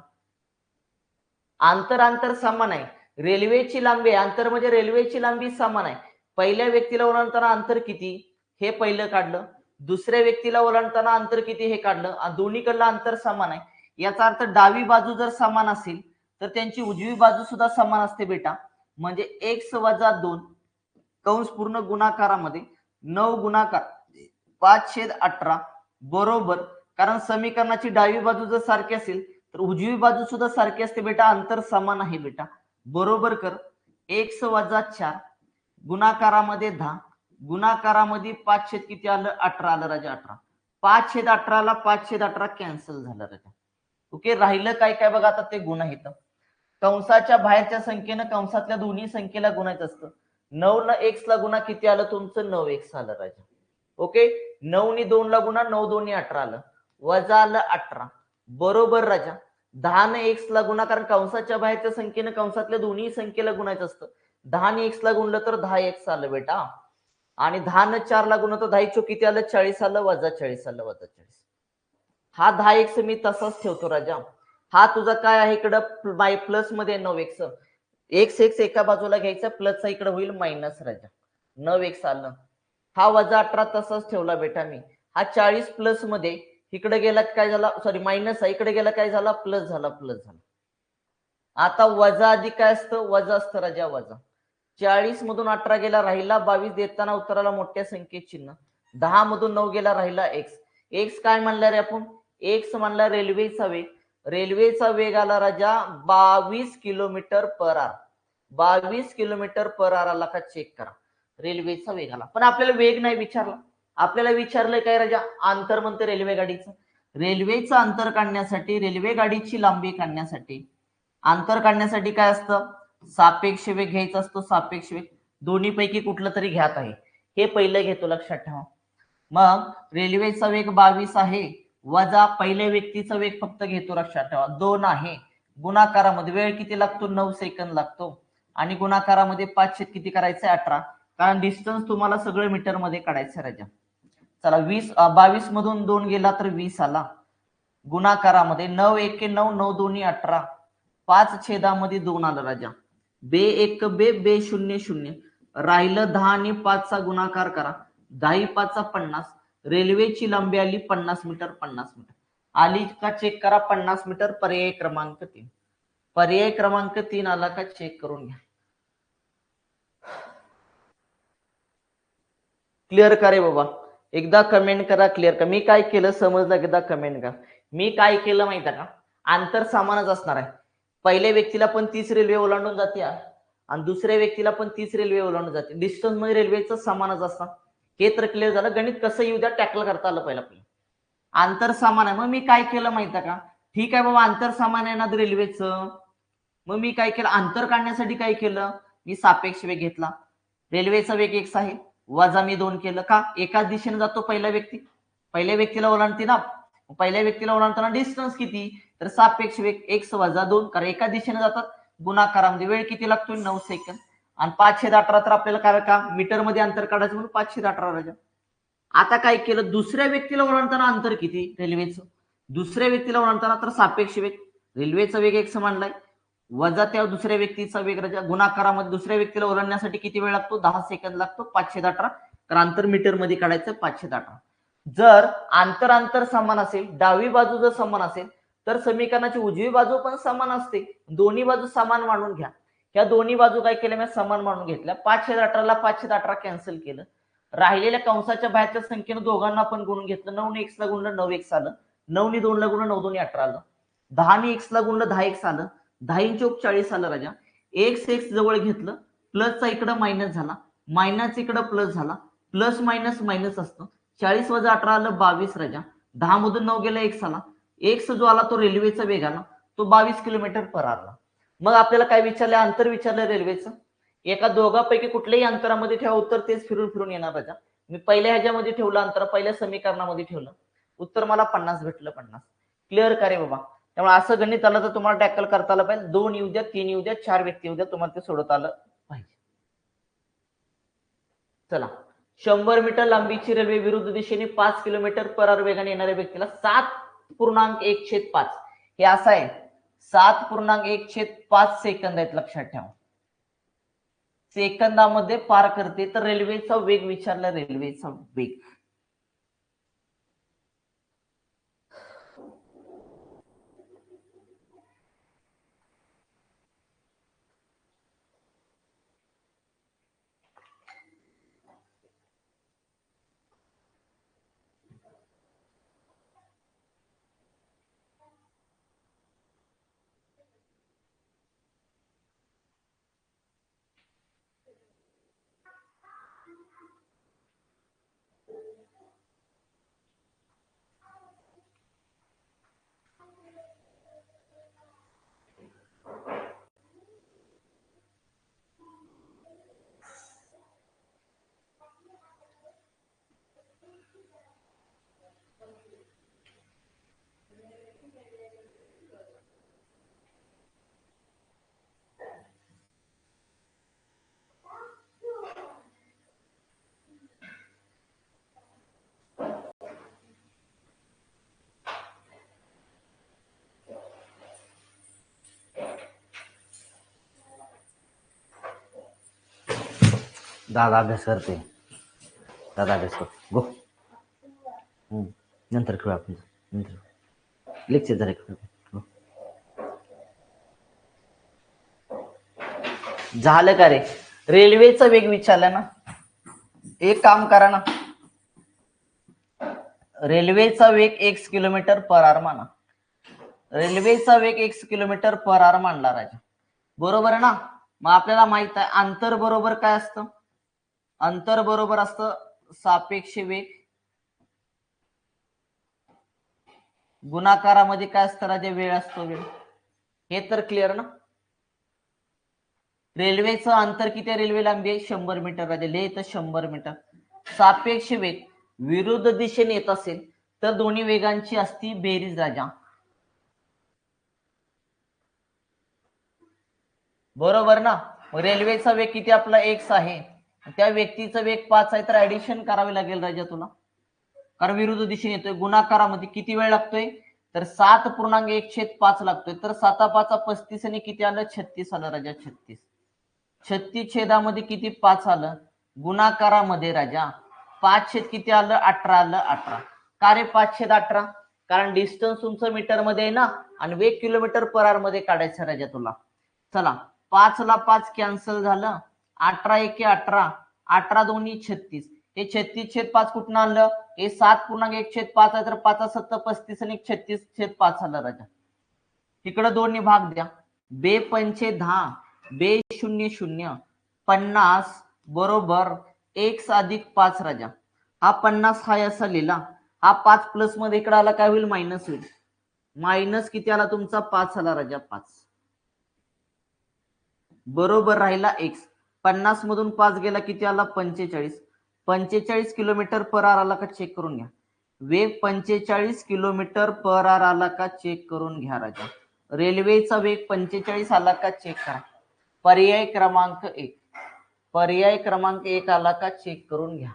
अंतर समान आहे. रेल्वेची लांबी, अंतर म्हणजे रेल्वेची लांबी समान आहे. पहिल्या व्यक्तीला ओलांडताना अंतर किती हे पहिलं काढलं, दुसऱ्या व्यक्तीला ओलांडताना अंतर किती हे काढलं. दोन्हीकडलं अंतर समान आहे. याचा अर्थ डावी बाजू जर समान असेल तर त्यांची उजवी बाजू सुद्धा समान असते बेटा. म्हणजे एक्स वजा 2 कंस पूर्ण गुणाकारामध्ये 9 गुणाकार 5/18 बरोबर. कारण समीकरणाची डावी बाजू जर सारखी असेल तर उजवी बाजू सुद्धा सारखी असते बेटा. अंतर समान आहे बेटा. बरोबर कर. एक्स वजा 4 गुणाकारामध्ये 10 गुणाकारामध्ये 5 किती आलं? 18 आलं राजा, 18. 5/18 ला 5/18 कॅन्सल झालं राजा. ओके, राहिलं काय काय बघा आता, ते गुण आहेत. कंसाच्या बाहेरच्या संख्येनं कंसातल्या दोन्ही संख्येला गुणायचं असतं. 9 ला एक्स ला गुणा किती आलं तुमचं? 9x आलं राजा. ओके, 9 नी 2 ला गुणा, 9 2 18 आलं, वजा आलं 18 बरोबर राजा. 10 ने एक्स ला गुणा, कारण कंसाच्या बाहेरच्या संख्येनं कंसातल्या दोन्ही संख्येला गुणायचं असतं. 10 ने एक्स ला गुणलं तर 10x आलं बेटा. आणि 10 ने 4 ला गुणलं तर 10 किती आलं? 40 आलं, वजा 40 आलं, वजा 40. हा 10x मी तसाच ठेवतो राजा. हा तुझा काय आहे इकडं? बाय प्लस मध्ये 9x. एक्स एक्स एका बाजूला घ्यायचा, प्लसचा इकडे होईल मायनस राजा. 9x आलं. हा वजा 18 तसाच ठेवला बेटा मी. हा 40 प्लस मध्ये इकडे गेला काय झाला? सॉरी, मायनस आहे, इकडे गेला काय झाला? प्लस झाला, प्लस झाला. आता वजा अधिक काय असतं? वजा असतं राजा, वजा. 40 मधून 18 गेला, राहिला 22. देताना उत्तराला मोठ्या संख्येत चिन्ह. 10 मधून 9 गेला, राहिला एक्स. एक्स काय म्हणला रे आपण? एक्स म्हणला रेल्वेचा वेग. रेल्वेचा वेग आला राजा 22 kilometre per hour. 22 kilometre per hour आला का? चेक करा. रेल्वेचा वेग आला. पण आपल्याला वेग नाही विचारला, आपल्याला विचारलंय काय राजा? अंतर म्हणते रेल्वे गाडीचं. रेल्वेचं अंतर काढण्यासाठी, रेल्वे गाडीची लांबी काढण्यासाठी, अंतर काढण्यासाठी काय असतं? सापेक्ष वेग घ्यायचा असतो. सापेक्ष वेग दोन्ही पैकी कुठलं तरी घ्यात आहे, हे पहिलं घेतो, लक्षात ठेवा. मग रेल्वेचा वेग 22 आहे, वजा पहिल्या व्यक्तीचा वेग फक्त घेतो, लक्षात ठेवा 2 आहे. गुणाकारामध्ये वेळ किती लागतो? 9 सेकंद लागतो. आणि गुणाकारामध्ये 5 किती करायचंय? 18. कारण डिस्टन्स तुम्हाला सगळं मीटर मध्ये काढायचं राजा. चला 22 मधून 2 गेला तर 20 आला. गुणाकारामध्ये 9 1 9 9 2 18 5 छेदामध्ये 2 आलं राजा. बे 1 बे बे 0 0 राहिलं 10 आणि 5 चा गुणाकार करा. 10 5 50. रेल्वेची लांबी आली 50 मीटर 50 मीटर आली का चेक करा. 50 मीटर पर्याय क्रमांक 3. पर्याय क्रमांक 3 आला का चेक करून घ्या. क्लिअर करा बाबा. एकदा कमेंट करा क्लिअर का. मी काय केलं समजलं एकदा कमेंट करा. मी काय केलं माहिती का. अंतर समानच असणार आहे. पहिल्या व्यक्तीला पण 30 रेल्वे ओलांडून जाते आणि दुसऱ्या व्यक्तीला पण 30 रेल्वे ओलांडून जाते. डिस्टन्स मध्ये रेल्वेचं समानच असणार. हे तर क्लिअर झालं. गणित कसं येऊ द्या टॅकल करता आलं पहिला. अंतर समान आहे. मग मी काय केलं माहिती का. ठीक आहे बाबा अंतर समान आहे ना रेल्वेचं. मग मी काय केलं अंतर काढण्यासाठी काय केलं मी सापेक्ष वेग घेतला. रेल्वेचा वेग x आहे वजा मी 2 केलं का एकाच दिशेने जातो पहिला व्यक्ती. पहिल्या व्यक्तीला ओलांडते ना. पहिल्या व्यक्तीला ओलांडताना डिस्टन्स किती तर सापेक्ष वेग x वजा 2 कारण एका दिशेने जातात. गुणाकारामध्ये वेळ किती लागतो 9 सेकंद आणि 5/18 तर आपल्याला काय का मीटर मध्ये अंतर काढायचं म्हणून 5/18 राजा. आता काय केलं दुसऱ्या व्यक्तीला ओलांडताना अंतर किती रेल्वेचं. दुसऱ्या व्यक्तीला ओलांडताना तर सापेक्ष वेग रेल्वेचा वेग x मानलाय वजा त्या दुसऱ्या व्यक्तीचा वेग राजा. गुणाकारामध्ये दुसऱ्या व्यक्तीला ओलांडण्यासाठी किती वेळ लागतो 10 सेकंद लागतो 5/18 कारण अंतर मीटर मध्ये काढायचं 5/18. जर अंतर समान असेल डावी बाजू जर समान असेल तर समीकरणाची उजवी बाजू पण समान असते. दोन्ही बाजू समान मानून घ्या. ह्या दोन्ही बाजू काय केल्या मी समान मानून घेतल्या. 5/18 ला 5/18 कॅन्सल केलं. राहिलेल्या कंसाच्या बाहेरच्या संख्येनं दोघांना आपण गुणून घेतलं. 9 ने x ला गुणलं 9x आलं. 9 ने 2 ला गुणलं 9 2 18 आलं. 10 ने x ला गुणलं 10x आलं. 10 चौक 40 आलं राजा. x जवळ घेतलं प्लसचा इकडं मायनस झाला मायनस इकडं प्लस झाला प्लस मायनस मायनस असतं. 40 वजा 18 आलं 22 राजा. 10 मधून 9 गेला x आला. x जो आला तो रेल्वेचा वेग आला तो 22 किलोमीटर पर आला. मग आपल्याला काय विचारलं अंतर विचारलं रेल्वेचं. एका दोघांपैकी कुठल्याही अंतरामध्ये ठेवा उत्तर तेच फिरून फिरून येणार राजा. मी पहिल्या ह्याच्यामध्ये ठेवलं अंतर पहिल्या समीकरणामध्ये ठेवलं उत्तर मला 50 भेटलं. 50 क्लिअर करे बाबा. त्यामुळे असं गणित आलं तर तुम्हाला टॅकल करता आलं पाहिजे. 2 येऊ द्या 3 येऊ द्या 4 व्यक्ती येऊ द्या तुम्हाला ते सोडवता आलं पाहिजे. चला 100 मीटर लांबीची रेल्वे विरुद्ध दिशेने 5 किलोमीटर पर आवर वेगाने येणाऱ्या व्यक्तीला 7.1/5 हे असं आहे. 7.1/5 सेकंद आहेत लक्षात ठेवा. सेकंदामध्ये पार करते तर रेल्वेचा वेग विचारला. रेल्वेचा वेग दादा अभ्यास करते. दादा अभ्यास कर गो. नंतर खेळू आपण. नंतर लेक्चर झाले. झालं का रे. रेल्वेचा वेग विचारला ना. एक काम करा ना. रेल्वेचा वेग x किलोमीटर पर आवर माना. रेल्वेचा वेग x किलोमीटर पर आवर मानला राजा. बरोबर आहे ना. मग आपल्याला माहित आहे अंतर बरोबर काय असतं. अंतर बरोबर असतं सापेक्ष वेग गुणाकारामध्ये काय असतं राजा वेळ असतो. वेळ हे तर क्लिअर ना. रेल्वेचं अंतर किती आहे. रेल्वे लांबी आहे 100 मीटर राजा. लिहितं 100 मीटर. सापेक्ष वेग विरुद्ध दिशेने येत असेल तर दोन्ही वेगांची असती बेरीज राजा. बरोबर ना. रेल्वेचा वेग किती आपला x आहे त्या व्यक्तीचा वेग 5 आहे तर ऍडिशन करावी लागेल राजा तुला, कारण विरुद्ध दिशेने येतोय. गुणाकारामध्ये किती वेळ लागतोय तर 7.1/5 लागतोय. तर 7×5 = 35 आणि किती आलं 36 आलं राजा. 36 छेदामध्ये किती 5 आलं. गुणाकारामध्ये राजा 5 छेद किती आलं 18 आलं. 18 का रे 5/18? कारण डिस्टन्स तुमचं मीटर मध्ये आहे ना आणि वेग किलोमीटर पर आवर मध्ये काढायचं राजा तुला. चला 5 ला 5 कॅन्सल झालं. 18 एके 18, 18 दोन्ही 36. हे 36/5 कुठून आणलं? हे 7.1/5 आहे तर 5×7 = 35 आणि 36/5 आलं राजा. तिकडं दोन्ही भाग द्या. बे पंचे 10, बे 0 0, 50 बरोबर x + 5 राजा. हा 50 हा असा लिहिला. हा 5 प्लस मध्ये इकडे आला काय होईल मायनस होईल. मायनस किती आला तुमचा 5 आला राजा. 5 बरोबर राहिला x. 50 मधून 5 गेला किती आला 45. 45 किलोमीटर पर आवर आला का चेक करून घ्या. वेग 45 किलोमीटर पर आवर आला का चेक करून घ्या राजा. रेल्वेचा वेग 45 आला का चेक करा. पर्याय क्रमांक 1. पर्याय क्रमांक 1 आला का चेक करून घ्या.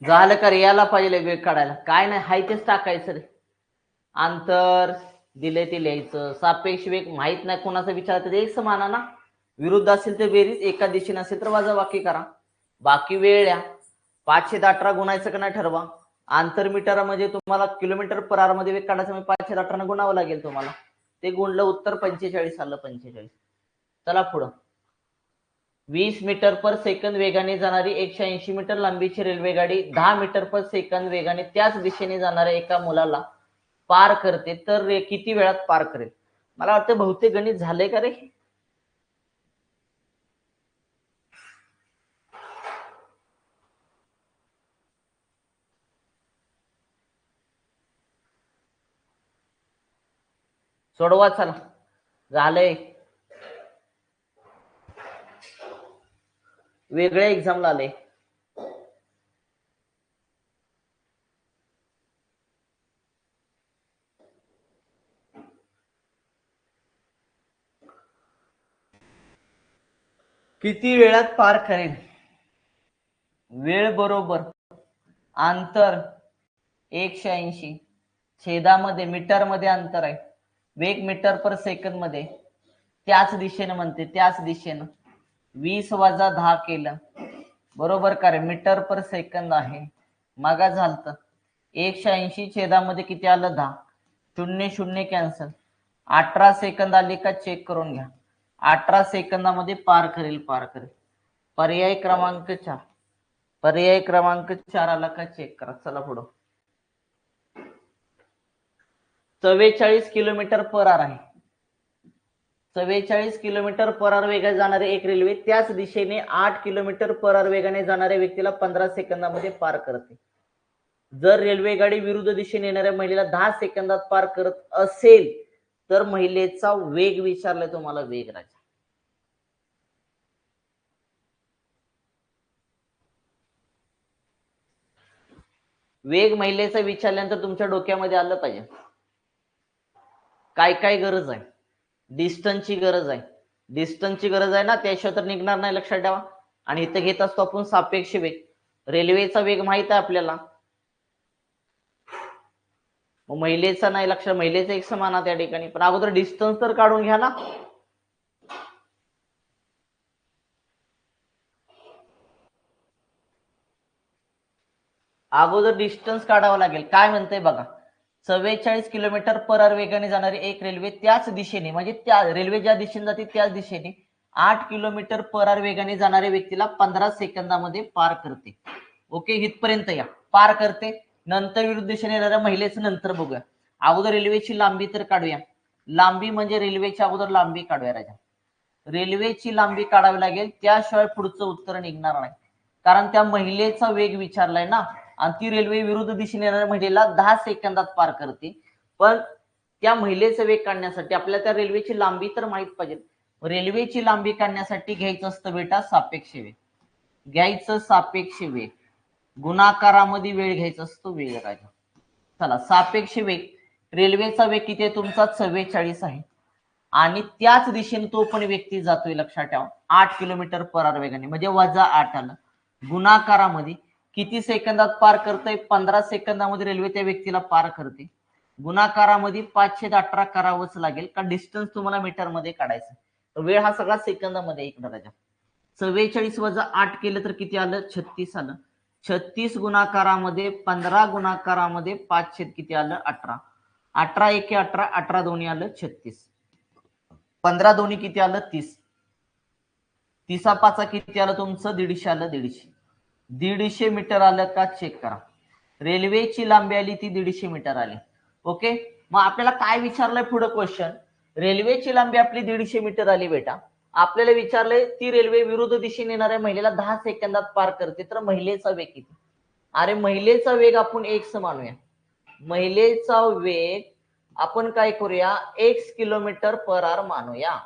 झालं का रे? याला पाहिजे वेग काढायला. काय नाही हाय तेच टाकायचं रे. अंतर दिले ते लिहायचं. सापेक्ष वेग माहित नाही कोणाचा विचार तर एक माना ना. विरुद्ध असेल तर बेरीज, एका दिशेने असेल तर वजाबाकी करा. बाकी वेळ द्या. 518 गुणायचं का नाही ठरवा. अंतर मीटर म्हणजे तुम्हाला किलोमीटर पर आवर मध्ये वेग काढायचं म्हणजे 518 ने गुणावं लागेल तुम्हाला. ते गुणलं उत्तर 45 आलं. 45. चला पुढं. 20 मीटर पर सेकंद वेगाने जाणारी 180 मीटर लांबीची रेल्वे गाडी 10 मीटर पर सेकंद वेगाने त्याच दिशेने जाणाऱ्या एका मुलाला पार करते तर किती वेळात पार करेल? मला वाटतं बहुतेक गणित झालंय का रे? सोडवा चला. झालंय. वेगळ्या एक्झामला आले. किती वेळात पार करेल? वेळ बरोबर अंतर 180 छेदामध्ये मीटर मध्ये अंतर आहे. वेग मीटर पर सेकंद मध्ये त्याच दिशेने म्हणते. त्याच दिशेनं 20 - 10 केलं बरोबर का रे? मीटर पर सेकंद आहे. मागा झालत 180 छेदामध्ये किती आलं 10. 0 0 कॅन्सल. 18 सेकंद आले का चेक करून घ्या. 18 सेकंदामध्ये पार करेल. पार करेल. पर्याय क्रमांक 4. पर्याय क्रमांक 4 आला का चेक करा. चला पुढं. 44 किलोमीटर पर आवर आहे. 44 किलोमीटर पर आवर वेगाने जाणारे एक रेल्वे त्याच दिशेने 8 किलोमीटर पर आवर वेगाने जाणाऱ्या व्यक्तीला 15 सेकंदामध्ये पार करते. जर रेल्वे गाडी विरुद्ध दिशेने येणाऱ्या महिलेला 10 सेकंदात पार करत असेल तर महिलेचा वेग विचारलाय तुम्हाला. वेग राजा. वेग महिलेचा विचारल्यानंतर तुमच्या डोक्यामध्ये आलं पाहिजे काय काय गरज आहे. डिस्टन्सची गरज आहे. डिस्टन्सची गरज आहे ना, त्याशिवाय तर निघणार नाही. लक्षात ठेवा. आणि इथं घेत असतो आपण सापेक्ष वेग. रेल्वेचा वेग माहित आहे आपल्याला. महिलेचा नाही लक्षात. महिलेचा एक समान त्या ठिकाणी. पण अगोदर डिस्टन्स तर काढून घ्या ना. अगोदर डिस्टन्स काढावं लागेल. काय म्हणतंय बघा. 44 किलोमीटर पर आवर वेगाने जाणारी एक रेल्वे त्याच दिशेने म्हणजे त्या रेल्वे ज्या दिशेने जाते त्याच दिशेने 8 किलोमीटर पर आवर वेगाने जाणाऱ्या व्यक्तीला 15 सेकंदामध्ये पार करते. ओके. इथपर्यंत या. पार करते. नंतर विरुद्ध दिशेने येणाऱ्या महिलेचं नंतर बघूया. अगोदर रेल्वेची लांबी तर काढूया. लांबी म्हणजे रेल्वेची अगोदर लांबी काढूया राजा. रेल्वेची लांबी काढावी लागेल. त्याशिवाय पुढचं उत्तर निघणार नाही. कारण त्या महिलेचा वेग विचारलाय ना. आणि ती रेल्वे विरुद्ध दिशेने येणाऱ्या महिलेला 10 सेकंदात पार करते. पण त्या महिलेचा वेग काढण्यासाठी आपल्याला त्या रेल्वेची लांबी तर माहित पाहिजे. रेल्वेची लांबी काढण्यासाठी घ्यायचं असतं बेटा सापेक्ष वेग. घ्यायचं सापेक्ष वेग, गुणाकारामध्ये वेळ घ्यायचा असतो वेग राजा. चला सापेक्ष वेग, रेल्वेचा वेग किती आहे तुमचा 44 आहे आणि त्याच दिशेने तो पण व्यक्ती जातोय, लक्षात ठेवा 8 किलोमीटर पर आवर वेगाने, म्हणजे -8 आलं. गुणाकारामध्ये किती सेकंदात पार करतोय? 15 सेकंदामध्ये रेल्वे त्या व्यक्तीला पार करते. गुणाकारामध्ये 518 करावंच लागेल, का डिस्टन्स तुम्हाला मीटर मध्ये काढायचं. वेळ हा सगळा सेकंदामध्ये इकडे राजा. 44 वजा 8 केलं तर किती आलं? 36 आलं. 36 गुणाकारामध्ये 15 गुणाकारामध्ये 5 छेद किती आलं? 18. 18 एके 18, 18 दोन्ही आलं 36. 15 दोन्ही किती आलं? 30. 30 पाचा किती आलं तुमचं? 150 आलं. 150. 150 मीटर आलं का? चेक करा. रेल्वेची लांबी आली ती 150 मीटर आली. ओके, मग आपल्याला काय विचारलंय पुढे क्वेश्चन? रेल्वेची लांबी आपली 150 मीटर आली बेटा. आपल्याला विचारलंय ती रेल्वे विरुद्ध दिशेने येणाऱ्या महिलेला 10 सेकंदात पार करते, तर महिलेचा वेग किती? अरे महिलेचा वेग आपण x मानूया. महिलेचा वेग आपण काय करूया? x किलोमीटर पर आवर मानूया.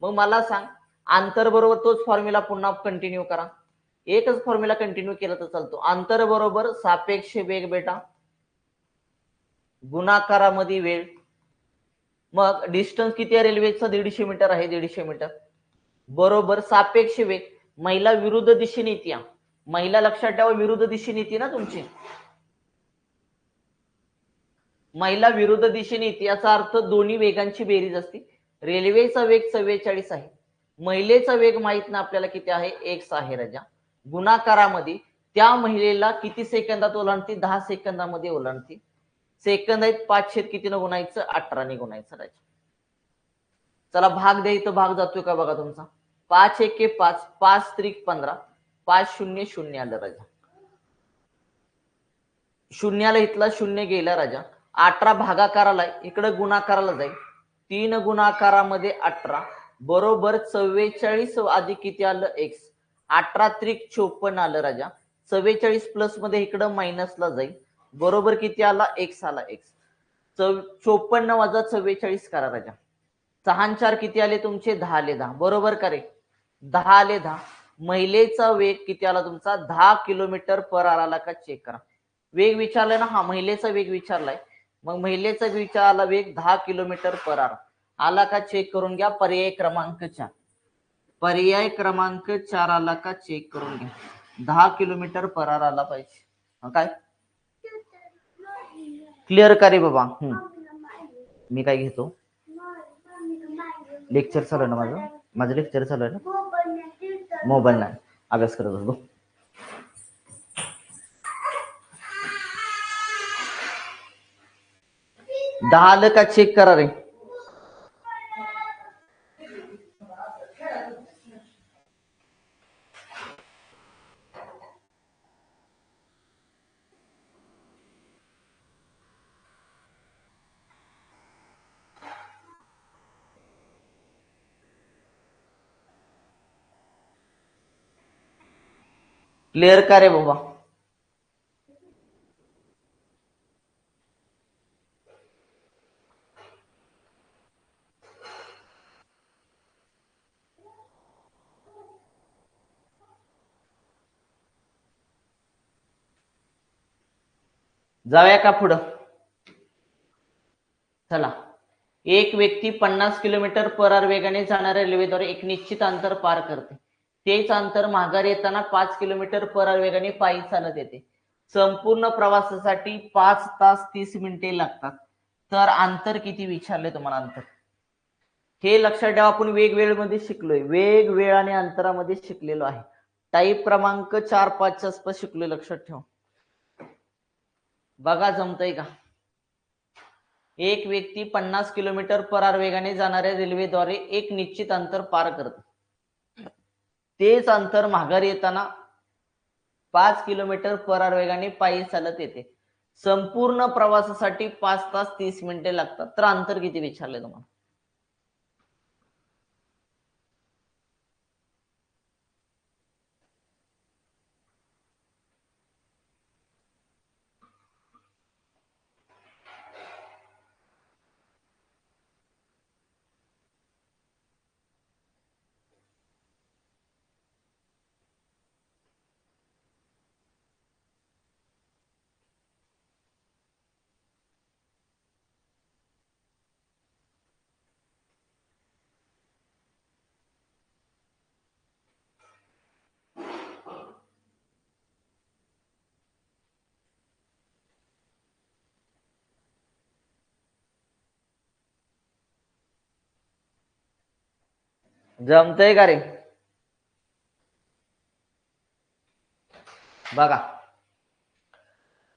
मग मला सांग, अंतर बरोबर तोच फॉर्म्युला पुन्हा कंटिन्यू करा. एकच फॉर्म्युला कंटिन्यू केला तर चालतो. अंतर बरोबर सापेक्ष वेग बेटा, गुणाकारामध्ये वेळ. मग डिस्टन्स किती आहे रेल्वेचा? 150 मीटर आहे. 150 मीटर बरोबर सापेक्ष वेग. महिला विरुद्ध दिशेने येते, महिला लक्षात ठेवा विरुद्ध दिशेने येते ना तुमची, महिला विरुद्ध दिशेने येते, याचा अर्थ दोन्ही वेगांची बेरीज असते. रेल्वेचा वेग 44 आहे, महिलेचा वेग माहित ना आपल्याला किती आहे? x आहे राजा. गुणाकारामध्ये त्या महिलेला किती सेकंदात ओलांडते? 10 सेकंदामध्ये ओलांडते. सेकंद आहेत 5 छेद कितीनं गुणायचं? 18 ने गुणायचं राजा. चला भाग द्या, इथं भाग जातोय का बघा तुमचा. 5 एके 5, 5 त्रिक 15, 5 शून्य शून्य आलं राजा. शून्याला इथला शून्य गेला राजा. 18 भागाकाराला इकडे गुणाकाराला जाईल. 3 गुणाकारामध्ये 18 बरोबर 44 अधिक किती आलं? x. 18 त्रिक 54 आलं राजा. 44 प्लस मध्ये इकडं मायनसला जाईल, बरोबर किती आला? x आला. x 54 वजा 44 करा राजा. 6 4 किती आले तुमचे? 10 आले 10, बरोबर करे 10 आले 10. महिलेचा वेग किती आला तुमचा? 10 किलोमीटर पर आवर आला का? चेक करा. वेग विचारलाय ना, हा महिलेचा वेग विचारलाय. मग महिलेचा विचारला वेग 10 किलोमीटर पर आवर आला का? चेक करून घ्या. पर्याय क्रमांक 4, पर्याय क्रमांक 4 आला का? चेक करून घ्या. 10 किलोमीटर पर आवर आला पाहिजे. काय क्लिअर का रे बाबा? मी काय घेतो, लेक्चर चालू आहे ना माझं लेक्चर चालू आहे ना. मोबाईल नाही, अभ्यास करत होतो. दहा आलं का? चेक करा रे. क्लिअर का रे बाबा? जाऊया का पुढं? चला, एक व्यक्ती 50 किलोमीटर पर आवर वेगाने जाणाऱ्या रेल्वेद्वारे एक निश्चित अंतर पार करते. तेच अंतर माघारी येताना 5 किलोमीटर पर आवर वेगाने पायी चालत येते. संपूर्ण प्रवासासाठी 5 तास 30 मिनिटे लागतात. तर अंतर किती विचारले तुम्हाला? अंतर हे लक्षात ठेवा, आपण वेग मध्ये शिकलोय, वेग वेळ आणि अंतरामध्ये शिकलेलो आहे. टाईप क्रमांक 4-5 च्या आसपास शिकलोय, लक्षात ठेवा. बघा जमतंय का? एक व्यक्ती 50 किलोमीटर पर आवर वेगाने जाणाऱ्या रेल्वेद्वारे एक निश्चित अंतर पार करते. तेच अंतर माघारी येताना 5 किलोमीटर पर आवर वेगाने पायी चालत येते. संपूर्ण प्रवासासाठी 5 तास 30 मिनिटे लागतात. तर अंतर किती विचारले तुम्हाला? जमतंय का रे? बघा,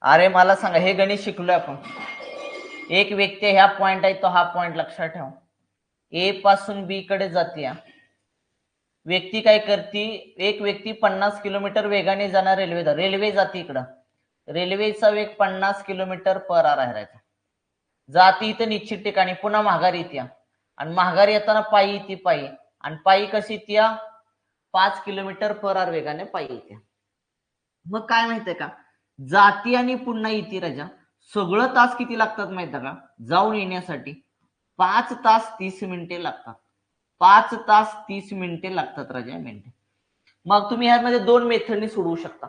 अरे मला सांगा, हे गणित शिकलोय आपण. एक व्यक्ती ह्या पॉइंट आहे, तो हा पॉइंट लक्षात ठेवा. ए पासून बी कडे जाते. व्यक्ती काय करते, एक व्यक्ती 50 किलोमीटर वेगाने जाणार रेल्वे जाते इकडं. रेल्वेचा वेग 50 किलोमीटर पर आवर आहे. जाती इथं निश्चित ठिकाणी, पुन्हा माघारी येते आणि माघारी येताना पायी येते पायी, आणि पायी कशी येते 5 किलोमीटर पर आवर वेगाने पायी येते. मग काय माहितीये का, जाती आणि पुन्हा येते राजा, सगळं तास किती लागतात माहिती का जाऊन येण्यासाठी? 5 तास 30 मिनिटे लागतात. 5 तास 30 मिनिटे लागतात राजा, मिनिटे. मग तुम्ही ह्यामध्ये दोन मेथडनी सोडवू शकता.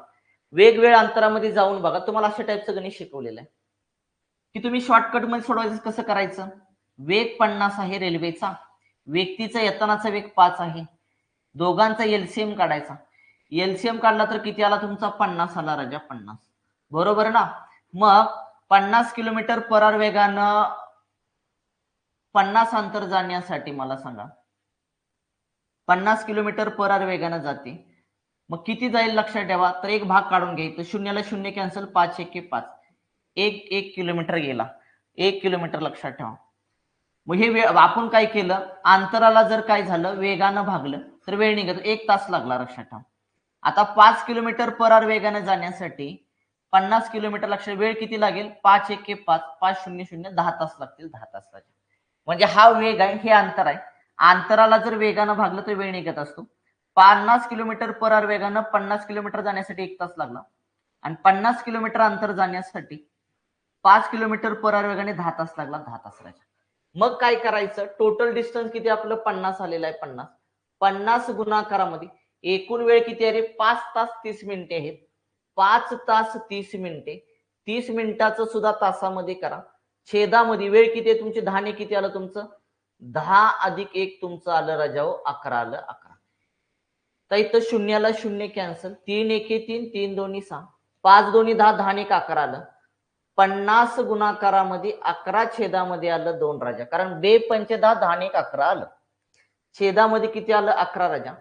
वेगवेगळ्या अंतरामध्ये जाऊन बघा, तुम्हाला अशा टाईपचं गणित शिकवलेलं आहे की तुम्ही शॉर्टकट मध्ये सोडवायचं. कसं करायचं? वेग 50 आहे रेल्वेचा, व्यक्तीचा येतानाचा वेग 5 आहे, दोघांचा एलसीएम काढायचा. एलसीएम काढला तर किती आला तुमचा? 50 आला राजा, 50. बरोबर ना? मग 50 किलोमीटर पर आवर वेगानं 50 अंतर जाण्यासाठी मला सांगा, 50 किलोमीटर पर आवर वेगानं जाते, मग किती जाईल लक्षात ठेवा. तर एक भाग काढून घ्यायचं, शून्याला शून्य कॅन्सल, 5 1 5, 1 किलोमीटर गेला, 1 किलोमीटर लक्षात ठेवा. मग हे वेळ आपण काय केलं, अंतराला जर काय झालं वेगानं भागलं तर वेळ निघत 1 तास लागला, लक्षात ठेवा. आता 5 किलोमीटर पर आवर वेगानं जाण्यासाठी 50 किलोमीटर लक्षात, वेळ किती लागेल? 5 1 5, 5 0 0, 10 तास लागतील, 10 तास लागतील. म्हणजे हा वेग आहे, हे अंतर आहे. अंतराला जर वेगानं भागलं तर वेळ निघत असतो. 50 किलोमीटर पर आवर वेगानं 50 किलोमीटर जाण्यासाठी 1 तास लागला, आणि 50 किलोमीटर अंतर जाण्यासाठी 5 किलोमीटर पर आवर वेगाने 10 तास लागला, 10 तास राजा. मग काय करायचं, टोटल डिस्टन्स किती आपलं 50 आलेलं आहे, 50 50 गुणाकारामध्ये एकूण वेळ किती आहे रे? 5 तास 30 मिनिटे आहेत. 5 तास 30 मिनिटे, 30 मिनिटाचं सुद्धा तासामध्ये करा. छेदामध्ये वेळ किती आहे तुमची? 10 ने किती आलं तुमचं? 10 अधिक 1 तुमचं आलं राजा, 11 आलं, 11. तर इथं शून्याला शून्य कॅन्सल, 3 1 3, 3 2 6, 5 2 10, 10 1 11 आलं. 50 गुणाकारामध्ये 11 छेदामध्ये आलं 2 राजा, कारण बे 5 10, 10 1 11 आलं. छेदामध्ये किती आलं? 11 राजा.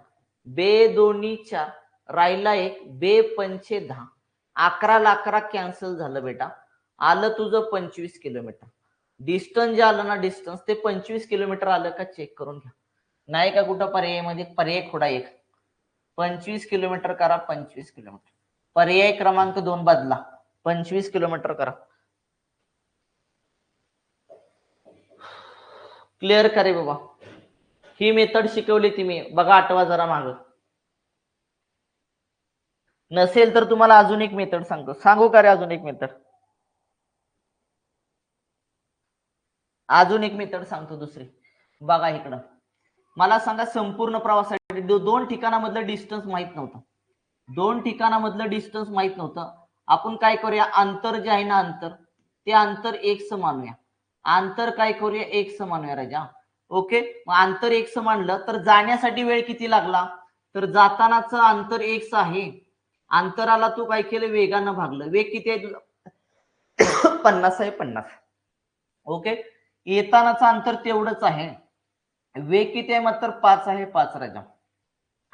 बे 2 4, राहिला 1, बे 5 10, 11 ला 11 कॅन्सल झालं बेटा, आलं तुझं 25 किलोमीटर. डिस्टन्स जे आलं ना, डिस्टन्स ते 25 किलोमीटर आलं का चेक करून घ्या. नाही का कुठं पर्यायामध्ये? पर्याय खोडा एक, 25 किलोमीटर करा, 25 किलोमीटर. पर्याय क्रमांक 2 बदला, 25 किलोमीटर करा. क्लिअर करे बाबा, ही मेथड शिकवली ती मी, बघा आठवा जरा माग. नसेल तर तुम्हाला अजून एक मेथड सांगतो. सांगू का रे अजून एक मेथड? अजून एक मेथड सांगतो दुसरी. बघा इकडं, मला सांगा संपूर्ण प्रवासासाठी दोन ठिकाणामधलं डिस्टन्स माहित नव्हतं. दोन ठिकाणामधलं डिस्टन्स माहित नव्हतं. आपण काय करूया, अंतर जे आहे ना, अंतर, ते अंतर x मानूया. अंतर काय करूया, x मानूया राजा. ओके, मग अंतर x मानलं तर जाण्यासाठी वेळ किती लागला? तर जातानाचं अंतर x आहे, अंतराला तू काय केलं, वेगानं भागलं. वेग किती आहे तुझा? 50 आहे, 50. ओके, येतानाचं अंतर तेवढंच आहे, वेग किती आहे मात्र? 5 आहे, 5 राजा.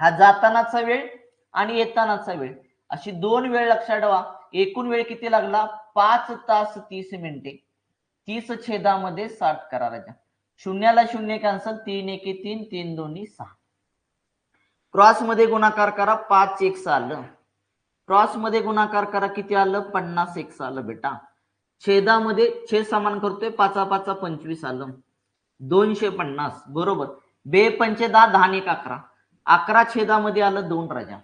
हा जातानाचा वेळ आणि येतानाचा वेळ, अशी दोन वेळ लक्षात ठेवा. एकूण वेळ किती लागला? 5 तास 30 मिनिटे. 30 छेदामध्ये 60 करा राजा. शून्याला शून्य कॅन्सल, 3 1 3, 3 2 6. क्रॉस मध्ये गुणाकार करा, 5 1 आलं. क्रॉस मध्ये गुणाकार करा, किती आलं? 50 1 आलं बेटा. छेदामध्ये छेद समान करतोय, 5 5 25 आलं, 250. बरोबर. बे 5 10, 10 1 11, 11 छेदामध्ये आलं 2 राजा.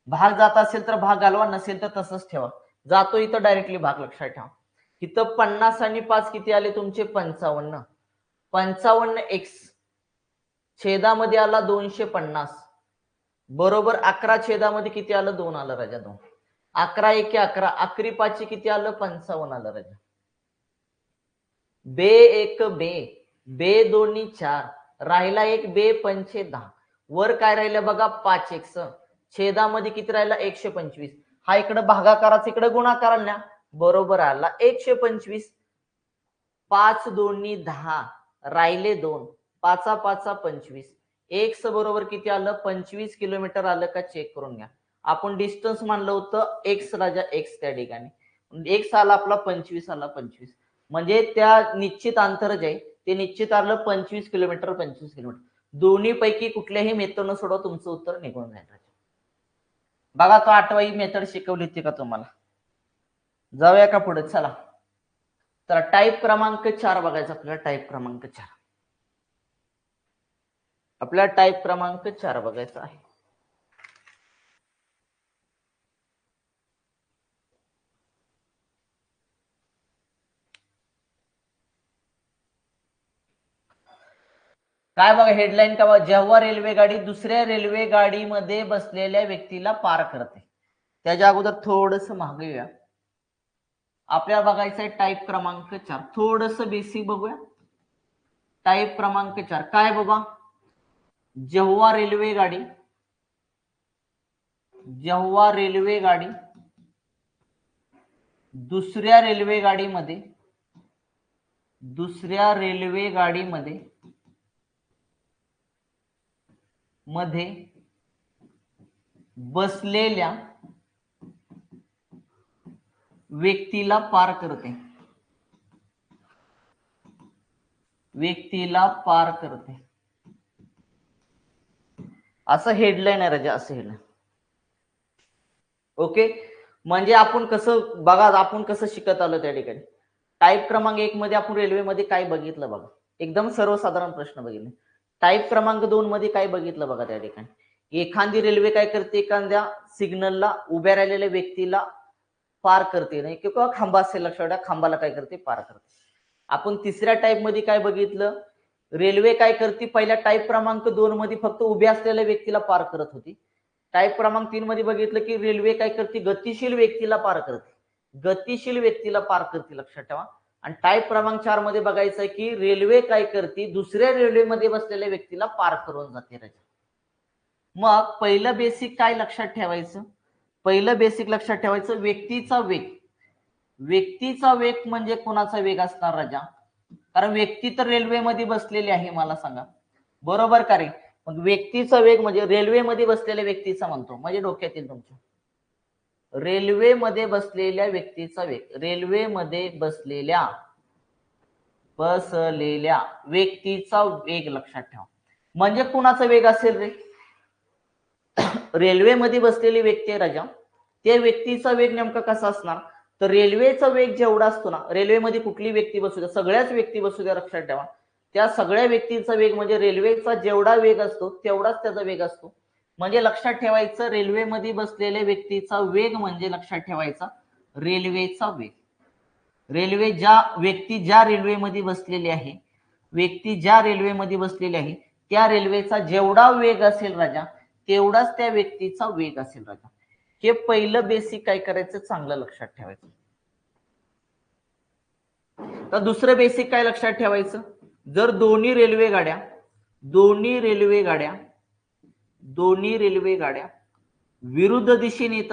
भाग जात असेल तर भाग घालवा, नसेल तर तसंच ठेवा. जातो इथं डायरेक्टली भाग, लक्षात ठेवा. इथं 50 आणि 5 किती आले तुमचे? 55. 55 एक्स छेदामध्ये आला 250, बरोबर. 11 छेदामध्ये किती आलं? 2 आलं राजा, 2. 11 1 11, 11 5 किती आलं? 55 आलं राजा. बे 1 बे, बे 2 4, राहिला 1, बे 5 10, वर काय राहिलं बघा? 5 एक्स, छेदामध्ये किती राहिला? 125. हा इकडे भागाकाराचा, इकडे गुणाकार ना, बरोबर आला 125. 5 2 10, राहिले 2, पाचा पाचा 25, एक्स बरोबर किती आलं 25 किलोमीटर आलं का चेक करून घ्या. आपण डिस्टन्स मानलं होतं एक्स राजा एक्स त्या ठिकाणी एक्स आला आपला 25 आला 25 म्हणजे त्या निश्चित अंतर जे आहे ते निश्चित आलं 25 किलोमीटर 25 किलोमीटर. दोन्ही पैकी कुठल्याही मेथडनं सोडवा तुमचं उत्तर निघून जाईल. बघा तो 8वी मेथड शिकवली होती का तुम्हाला? जाऊया का पुढे? चला तर टाईप क्रमांक 4 बघायचा आपल्याला. टाईप क्रमांक 4 आपल्याला टाईप क्रमांक 4 बघायचा आहे. काय बघा हेडलाईन का बघा, जेव्हा रेल्वे गाडी दुसऱ्या रेल्वे गाडीमध्ये बसलेल्या व्यक्तीला पार करते. त्याच्या अगोदर थोडस मागे येऊया. आपल्याला बघायचंय टाईप क्रमांक 4. थोडस बेसिक बघूया. टाईप क्रमांक 4 काय बाबा, जेव्हा रेल्वे गाडी दुसऱ्या रेल्वे गाडीमध्ये बसलेल्या व्यक्तीला पार करते. असं हेडलाईन आहे राजा, असं हेडलाईन. ओके, म्हणजे आपण कसं बघा, आपण कसं शिकत आलो त्या ठिकाणी. टाईप क्रमांक 1 मध्ये आपण रेल्वेमध्ये काय बघितलं बघा, एकदम सर्वसाधारण प्रश्न बघितले. टाईप क्रमांक 2 मध्ये काय बघितलं बघा त्या ठिकाणी. एखादी रेल्वे काय करते, एखाद्या सिग्नलला उभ्या राहिलेल्या व्यक्तीला पार करते नाही किंवा खांबा असेल लक्षात, खांबाला काय करते पार करते. आपण तिसऱ्या टाईप मध्ये काय बघितलं, रेल्वे काय करते पहिल्या टाईप क्रमांक 2 मध्ये फक्त उभ्या असलेल्या व्यक्तीला पार करत होती. टाईप क्रमांक 3 मध्ये बघितलं की रेल्वे काय करते, गतिशील व्यक्तीला पार करते, लक्षात ठेवा. आणि टाईप क्रमांक 4 मध्ये बघायचं की रेल्वे काय करते, दुसऱ्या रेल्वेमध्ये बसलेल्या व्यक्तीला पार करून जाते. मग पहिलं बेसिक काय लक्षात ठेवायचं, व्यक्तीचा वेग म्हणजे कोणाचा वेग असणार राजा, कारण व्यक्ती तर रेल्वेमध्ये बसलेली आहे, मला सांगा बरोबर का रे. मग व्यक्तीचा वेग म्हणजे रेल्वेमध्ये बसलेल्या व्यक्तीचा म्हणतो, म्हणजे डोक्यात येईल तुमच्या रेल्वेमध्ये बसलेल्या व्यक्तीचा वेग, बसलेल्या व्यक्तीचा वेग लक्षात ठेवा. म्हणजे कुणाचा वेग असेल रे, रेल्वेमध्ये बसलेली व्यक्ती आहे राजा, त्या व्यक्तीचा वेग नेमका कसा असणार, तर रेल्वेचा वेग जेवढा असतो ना, रेल्वेमध्ये कुठली व्यक्ती बसू द्या, सगळ्याच व्यक्ती बसू द्या, लक्षात ठेवा, त्या सगळ्या व्यक्तींचा वेग म्हणजे रेल्वेचा जेवढा वेग असतो तेवढाच त्याचा वेग असतो. म्हणजे लक्षात ठेवायचं, रेल्वेमध्ये बसलेल्या व्यक्तीचा वेग म्हणजे लक्षात ठेवायचा रेल्वेचा वेग. व्यक्ती ज्या रेल्वेमध्ये बसलेली आहे, त्या रेल्वेचा जेवढा वेग असेल राजा, तेवढाच त्या व्यक्तीचा वेग असेल राजा. हे पहिलं बेसिक काय करायचं, चांगलं लक्षात ठेवायचं. तर दुसरं बेसिक काय लक्षात ठेवायचं, जर दोन्ही रेल्वे गाड्या विरुद्ध दिशेने येत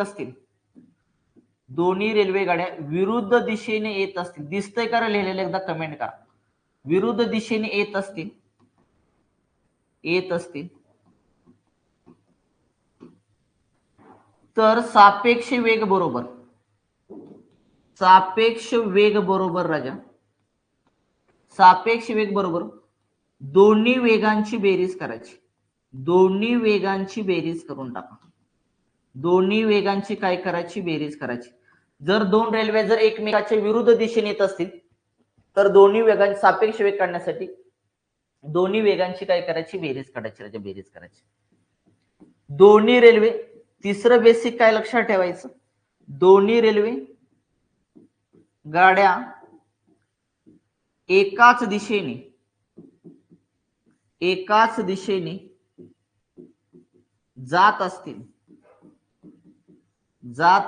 असतील, दिसतंय का लिहिलेलं, एकदा कमेंट करा. विरुद्ध दिशेने येत असतील तर सापेक्ष वेग बरोबर राजा, सापेक्ष वेग बरोबर दोन्ही वेगांची बेरीज करायची, करून टाका. दोन्ही वेगांची काय करायची, बेरीज करायची. जर दोन रेल्वे जर एकमेकाच्या विरुद्ध दिशेने येत असतील तर दोन्ही वेगांची सापेक्ष वेग काढण्यासाठी दोन्ही वेगांची काय करायची, बेरीज करायची. दोन्ही रेल्वे, तिसरं बेसिक काय लक्षात ठेवायचं, दोन्ही रेल्वे गाड्या एकाच दिशेने जात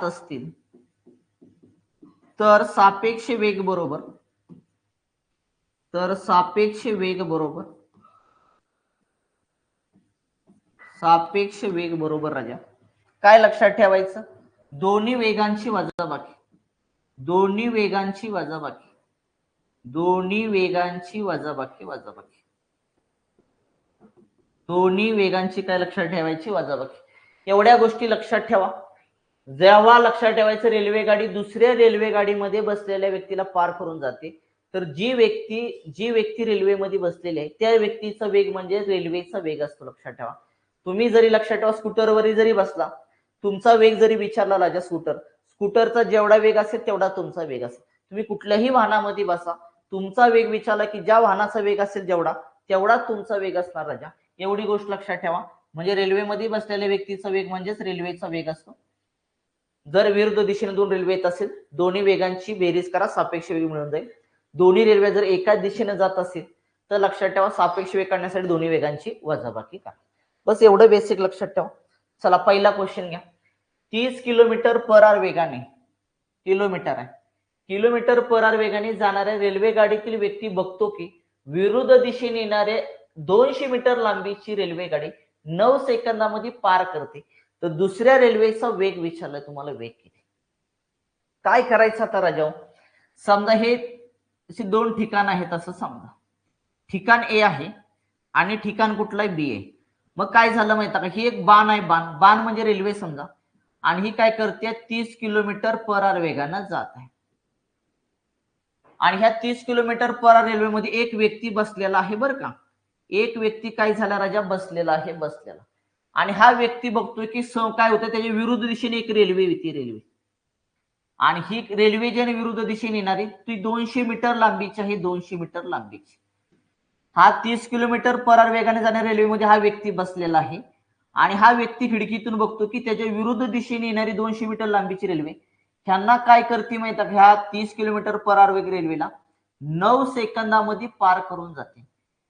असतील तर सापेक्ष वेग बरोबर राजा काय लक्षात ठेवायचं, दोन्ही वेगांची वजाबाकी दोन्ही वेगांची काय लक्षात ठेवायची, वजाबाकी. एवढ्या गोष्टी लक्षात ठेवा. जेव्हा लक्षात ठेवायचं रेल्वे गाडी दुसऱ्या रेल्वे गाडीमध्ये बसलेल्या व्यक्तीला पार करून जाते, तर जी व्यक्ती रेल्वेमध्ये बसलेली आहे त्या व्यक्तीचा वेग म्हणजे रेल्वेचा वेग असतो. लक्षात ठेवा. तुम्ही जरी लक्षात ठेवा स्कूटरवर जरी बसला, तुमचा वेग जरी विचारला राजा, स्कूटरचा जेवढा वेग असेल तेवढा तुमचा वेग असेल. तुम्ही कुठल्याही वाहनामध्ये बसा, तुमचा वेग विचारला की ज्या वाहनाचा वेग असेल जेवढा तेवढा तुमचा वेग असणार राजा. एवढी गोष्ट लक्षात ठेवा. म्हणजे रेल्वेमध्ये बसलेल्या व्यक्तीचा वेग म्हणजेच रेल्वेचा वेग असतो. जर विरुद्ध दिशेने दोन रेल्वे येत असेल, दोन्ही वेगांची बेरीज करा, सापेक्ष वेग मिळून जाईल. दोन्ही रेल्वे जर एकाच दिशेने जात असेल तर लक्षात ठेवा सापेक्ष वेग काढण्यासाठी दोन्ही वेगांची वजाबाकी करा. बस एवढं बेसिक लक्षात ठेवा. चला पहिला क्वेश्चन घ्या. 30 किलोमीटर पर आवर वेगाने, किलोमीटर आहे, किलोमीटर पर आवर वेगाने जाणाऱ्या रेल्वे गाडीतील व्यक्ती बघतो की विरुद्ध दिशेने येणारे 200 मीटर लांबीची रेल्वे गाडी 9 सेकंदामध्ये पार करते, तर दुसऱ्या रेल्वेचा वेग विचारलाय तुम्हाला, वेग किती. काय करायचं आता राजाओ, समजा हे दोन ठिकाण आहेत असं समजा. ठिकाण ए आहे आणि ठिकाण कुठलं आहे, बी आहे. मग काय झालं माहिती का, ही एक बाण आहे, बाण म्हणजे रेल्वे समजा, आणि ही काय करते 30 किलोमीटर पर आवर वेगानं जात आहे. आणि ह्या 30 किलोमीटर पर आवर रेल्वेमध्ये एक व्यक्ती बसलेला आहे बरं का. एक व्यक्ती काय झाला राजा, बसलेला आहे, बसलेला. आणि हा व्यक्ती बघतोय की काय होतं, त्याच्या विरुद्ध दिशेने एक रेल्वे येते, रेल्वे. आणि ही रेल्वे जी विरुद्ध दिशेने येणारी ती 200 मीटर लांबीची आहे, 200 मीटर लांबीची. हा 30 किलोमीटर पर आवर वेगाने जाणाऱ्या रेल्वेमध्ये हा व्यक्ती बसलेला आहे. आणि हा व्यक्ती खिडकीतून बघतो की त्याच्या विरुद्ध दिशेने येणारी 200 मीटर लांबीची रेल्वे ह्यांना काय करते माहिती, ह्या 30 किलोमीटर पर आवर वेग रेल्वेला 9 सेकंदामध्ये पार करून जाते.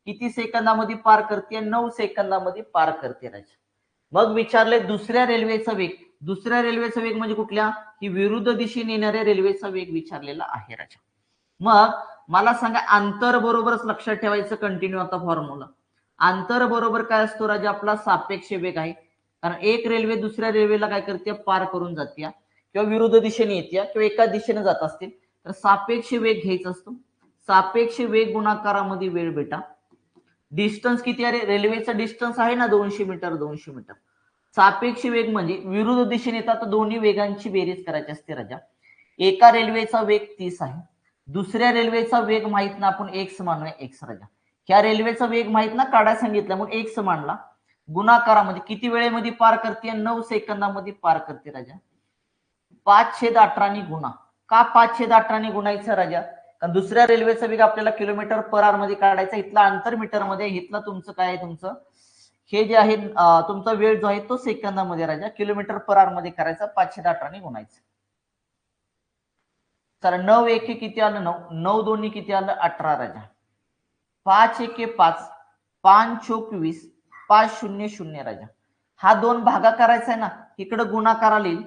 किती सेकंदामध्ये पार करते, 9 सेकंदामध्ये पार करते राजा. मग विचारले दुसऱ्या रेल्वेचा वेग, दुसऱ्या रेल्वेचा वेग म्हणजे कुठल्या, की विरुद्ध दिशेने येणाऱ्या रेल्वेचा वेग विचारलेला आहे राजा. मग मला सांगा, अंतर बरोबरच लक्षात ठेवायचं कंटिन्यू आता फॉर्म्युला. अंतर बरोबर काय असतो राजा, आपला सापेक्ष वेग आहे. कारण एक रेल्वे दुसऱ्या रेल्वेला काय करते, पार करून जाते, किंवा विरुद्ध दिशेने येते किंवा एका दिशेने जात असतील तर सापेक्ष वेग घ्यायचा असतो. सापेक्ष वेग गुणाकारामध्ये वेळ बेटा. डिस्टन्स किती आहे, रेल्वेचा डिस्टन्स आहे ना 200 मीटर, 200 मीटर. सापेक्ष वेग म्हणजे विरुद्ध दिशेने येतात तर दोन्ही वेगांची बेरीज करायची असते राजा. एका रेल्वेचा वेग 30 आहे, दुसऱ्या रेल्वेचा वेग माहित ना, आपण एक्स मानूया, एक्स राजा. ह्या रेल्वेचा वेग माहित ना, काढायला सांगितलं म्हणून एक्स मानला. गुणाकारामध्ये किती वेळेमध्ये पार करते, 9 सेकंदामध्ये पार करते राजा. 5/18 गुणा. का 5/18 गुणायचं राजा, कारण दुसऱ्या रेल्वेचा वेग आपल्याला किलोमीटर पर आवर मध्ये काढायचा, इथला अंतर मीटर मध्ये, इथला तुमचं काय आहे, तुमचं हे जे आहे तुमचा वेळ जो आहे तो सेकंदामध्ये राजा, किलोमीटर पर आवर मध्ये करायचा, 5/18 गुणायचं. तर 9 एके किती आलं, 9, 9 दोन्ही किती आलं, 18 राजा. 5 एके 5, 5 चोक 20, 5 शून्य शून्य राजा. हा 2 भागा करायचा आहे ना, इकडे गुणाकारा येईल,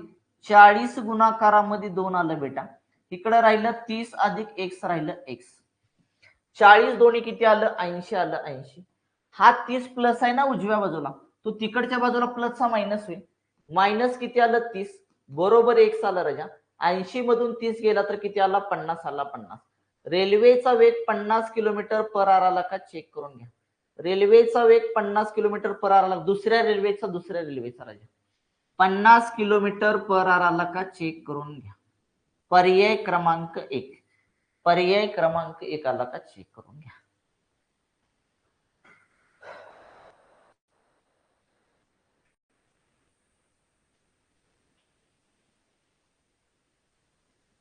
40 गुणाकारामध्ये 2 आलं बेटा, इकडे राहिलं 30 अधिक एक्स राहिलं एक्स. 40 दोन्ही किती आलं, 80 आलं, 80. हा 30 प्लस आहे ना उजव्या बाजूला, तो तिकडच्या बाजूला प्लसचा मायनस होईल, मायनस किती आलं, 30 बरोबर एक्स आलं राजा. 80 मधून 30 गेला तर किती आला, 50 आला, 50. रेल्वेचा वेग 50 किलोमीटर पर आवर आला का चेक करून घ्या. रेल्वेचा वेग 50 किलोमीटर पर आवर आला, दुसऱ्या रेल्वेचा राजा 50 किलोमीटर पर आवर आला का चेक करून घ्या. पर्याय क्रमांक 1, पर्याय क्रमांक 1 आला का चेक करून घ्या.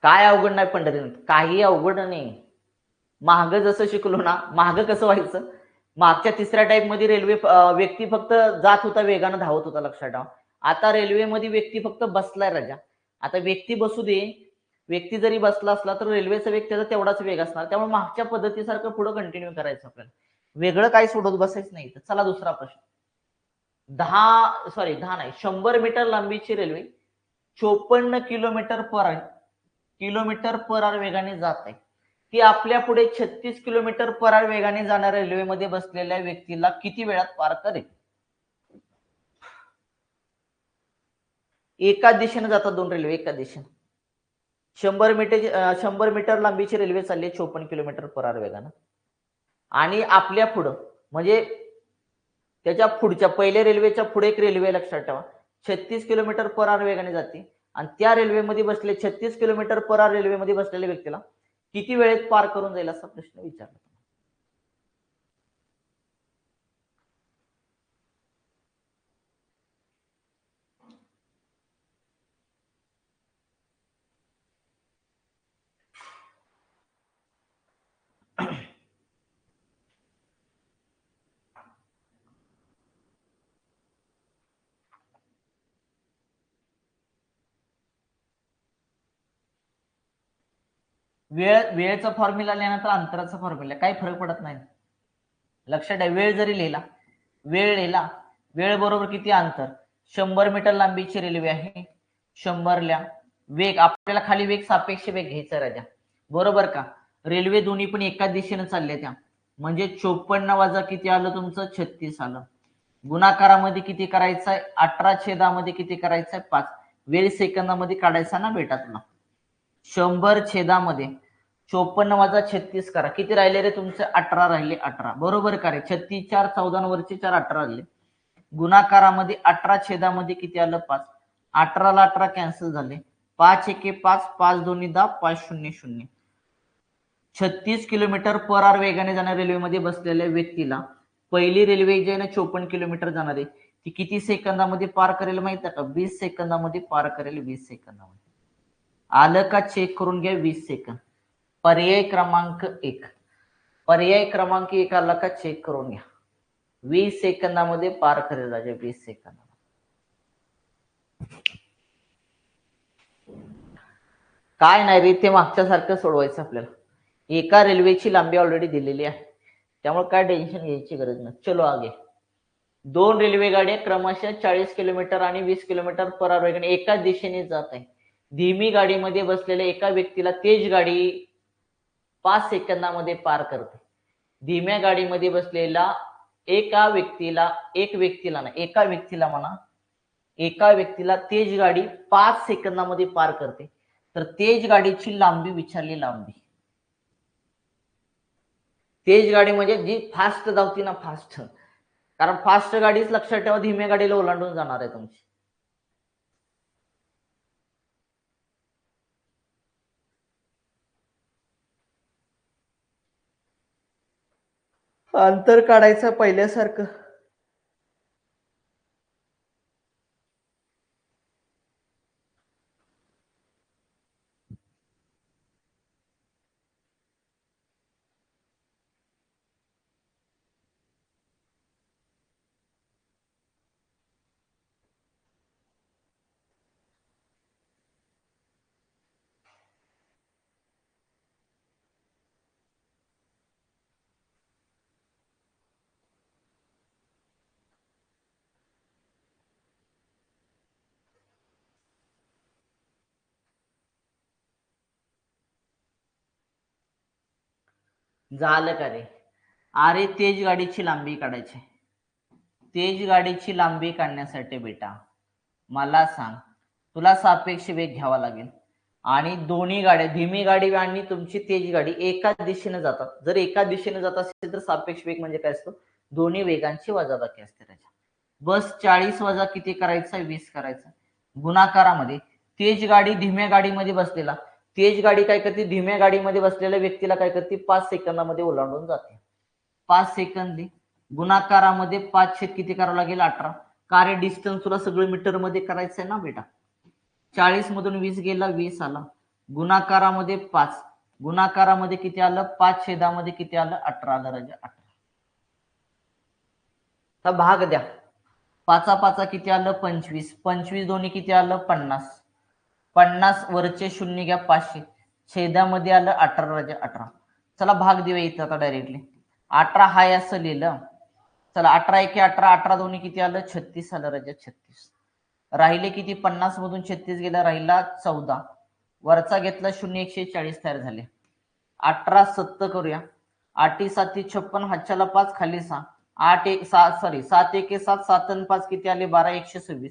काय अवघड नाही पंढरीनाथ, काही अवघड नाही. महाग जसं शिकलो ना, महाग कसं व्हायचं, मागच्या तिसऱ्या टाईप मध्ये रेल्वे व्यक्ती फक्त जात होता, वेगानं धावत होता, लक्षात ठेवा. आता रेल्वेमध्ये व्यक्ती फक्त बसलाय राजा. आता व्यक्ती बसू दे, व्यक्ती जरी बसला असला तर रेल्वेचा वेग त्याचा तेवढाच वेग असणार, त्यामुळे मागच्या पद्धतीसारखं पुढे कंटिन्यू करायचं आपल्याला, वेगळं काही सोडत बसायचं नाही. चला दुसरा प्रश्न. 10 नाही, 100 मीटर लांबीची रेल्वे 54 किलोमीटर पर आवर वेगाने जात आहे. ती आपल्या पुढे 36 किलोमीटर पर आवर वेगाने जाणाऱ्या रेल्वेमध्ये बसलेल्या व्यक्तीला किती वेळात पार करेल. एका दिशेने जातात दोन रेल्वे, एका दिशेने. 100 मीटर लांबीची रेल्वे चालली आहे 54 किलोमीटर पर आवर वेगानं, आणि आपल्या पुढं म्हणजे त्याच्या पुढच्या पहिल्या रेल्वेच्या पुढे एक रेल्वे लक्षात ठेवा 36 किलोमीटर पर आवर वेगाने जाते आणि त्या रेल्वेमध्ये बसले 36 किलोमीटर पर आवर रेल्वेमध्ये बसलेल्या व्यक्तीला किती वेळेत पार करून जाईल असा प्रश्न विचारला. वेळेचा फॉर्म्युला लिहिल्यानंतर अंतराचा फॉर्म्युला काही फरक पडत नाही. लक्षात ठेवा वेळ जरी लिहिला वेळ बरोबर किती अंतर 100 मीटर लांबीची रेल्वे आहे 100 ल्या वेग आपल्याला खाली वेग सापेक्ष वेग घ्यायचा राजा बरोबर का. रेल्वे दोन्ही पण एकाच दिशेने चालल्या त्या म्हणजे 54 वजा किती आलं तुमचं 36 आलं. गुणाकारामध्ये किती करायचंय 18 छेदामध्ये किती करायचंय 5. वेळ सेकंदामध्ये काढायचा ना बेटा तुला. 100 छेदामध्ये 54 वजा 36 करा किती राहिले रे तुमचे 18 राहिले 18 बरोबर का रे. 36 4 14 वरचे 4 18 राहिले. गुणाकारामध्ये 18 छेदामध्ये किती आलं 5. 18 ला 18 कॅन्सल झाले 5 1 5 5 2 10 5 0 0. 36 किलोमीटर पर आवर वेगाने जाणाऱ्या रेल्वेमध्ये बसलेल्या व्यक्तीला पहिली रेल्वे जी आहे ना 54 किलोमीटर जाणार आहे ती किती सेकंदामध्ये पार करेल माहिती आहे का 20 सेकंदामध्ये पार करेल 20 सेकंदामध्ये. आलं का चेक करून घ्या 20 सेकंद. पर्याय क्रमांक 1 पर्याय क्रमांक 1 आला का चेक करून घ्या 20 सेकंदामध्ये पार करेल राजा 20 सेकंदामध्ये. काय नाही रे ते मागच्या सारखं सोडवायचं आपल्याला. एका रेल्वेची लांबी ऑलरेडी दिलेली आहे त्यामुळे काय टेन्शन घ्यायची गरज नाही. चलो आगे. 2 रेल्वे गाड्या क्रमशः 40 किलोमीटर आणि 20 किलोमीटर पर आवर वेगाने एकाच दिशेने जात आहे. धीमी गाडीमध्ये बसलेल्या एका व्यक्तीला तेज गाडी 5 सेकंदामध्ये पार करते. धीम्या गाडीमध्ये बसलेला एका व्यक्तीला तेज गाडी 5 सेकंदामध्ये पार करते. तर तेज गाडीची लांबी विचारली लांबी. तेज गाडी म्हणजे जी फास्ट धावती ना फास्ट कारण फास्ट गाडीच लक्षात ठेवा धीम्या गाडीला ओलांडून जाणार आहे तुमची. अंतर काढायचं पहिल्यासारखं. झालं का रे. अरे तेज गाडीची लांबी काढायची. तेज गाडीची लांबी काढण्यासाठी बेटा मला सांग तुला सापेक्ष वेग घ्यावा लागेल आणि दोन्ही गाड्या धीमी गाडी आणि तुमची तेज गाडी एकाच दिशेने जातात. जर एकाच दिशेने जात असेल तर सापेक्ष वेग म्हणजे काय असतो दोन्ही वेगांची वजाबाकी असते त्याच्या. बस 40 वजा किती करायचं 20 करायचं. गुणाकारामध्ये तेज गाडी धीम्या गाडीमध्ये बसलेला तेज गाडी काय करते धीम्या गाडीमध्ये बसलेल्या व्यक्तीला काय करते 5 सेकंदामध्ये ओलांडून जाते. 5 सेकंद गुणाकारामध्ये 5 छेद किती करावं लागेल 18. कार्य डिस्टन्स तुला सगळं मीटर मध्ये करायचं आहे ना बेटा. 40 मधून 20 गेला 20 आला. गुणाकारामध्ये 5 गुणाकारामध्ये किती आलं 5 छेदामध्ये किती आलं 18 आलं राजा 18. तर भाग द्या 5 5 किती आलं 25 25 दोन्ही किती आलं 50 50 वरचे शून्य घ्या 500 छेदामध्ये आलं 18 राजा 18. चला भाग देऊया इथं आता डायरेक्टली 18 हाय असं लिहिलं. चला 18 1 18 18 दोन्ही किती आलं 36 आलं राजा 36. राहिले किती 50 मधून 36 गेला राहिला 14 वरचा घेतला 0 140 तयार झाले. 18 7 करूया 8 7 56 हातच्याला 5 खाली 6 8 1 7 सॉरी 7 1 7 7 आणि 5 किती आले 12 126.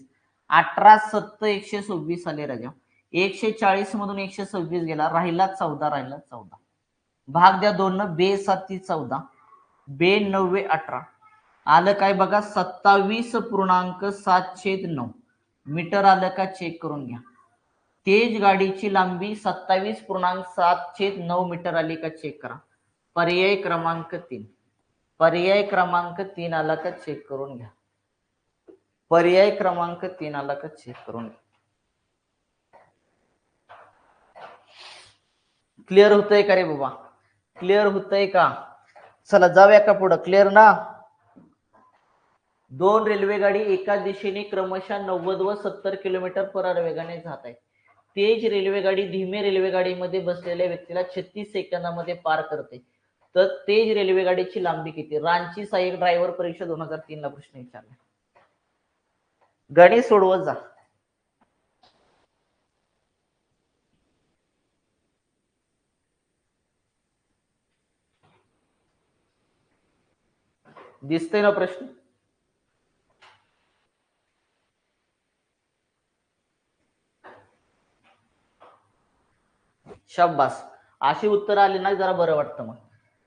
18 7 126 आले राजा. 140 मधून 126 गेला राहिला 14 राहिला 14. भाग द्या 2 न बे 7 14 बे 9 18 आलं काय बघा 27.7/9 मीटर आलं का चेक करून घ्या. तेज गाडीची लांबी 27.7/9 मीटर आली का चेक करा. पर्याय क्रमांक 3. पर्याय क्रमांक 3 आला का चेक करून घ्या. पर्याय क्रमांक 3 आला का चेक करून घ्या. क्लिअर होतंय का रे बाबा? क्लिअर होतंय का? चला जाऊया का पुढं. क्लिअर ना? दोन रेल्वे गाडी एका दिशेने क्रमशः 90 व 70 किलोमीटर पर आवर वेगाने जात आहेत. तेज रेल्वे गाडी धीमे रेल्वे गाडीमध्ये बसलेल्या व्यक्तीला 36 सेकंदामध्ये पार करते. तर तेज रेल्वे गाडीची लांबी किती? रांची सहाय्यक ड्रायव्हर परीक्षा 2003 ला प्रश्न विचारला. गणित सोडवत जा. दिसतंय ना प्रश्न? शाबास. अशी उत्तर आली ना जरा बरं वाटतं. मग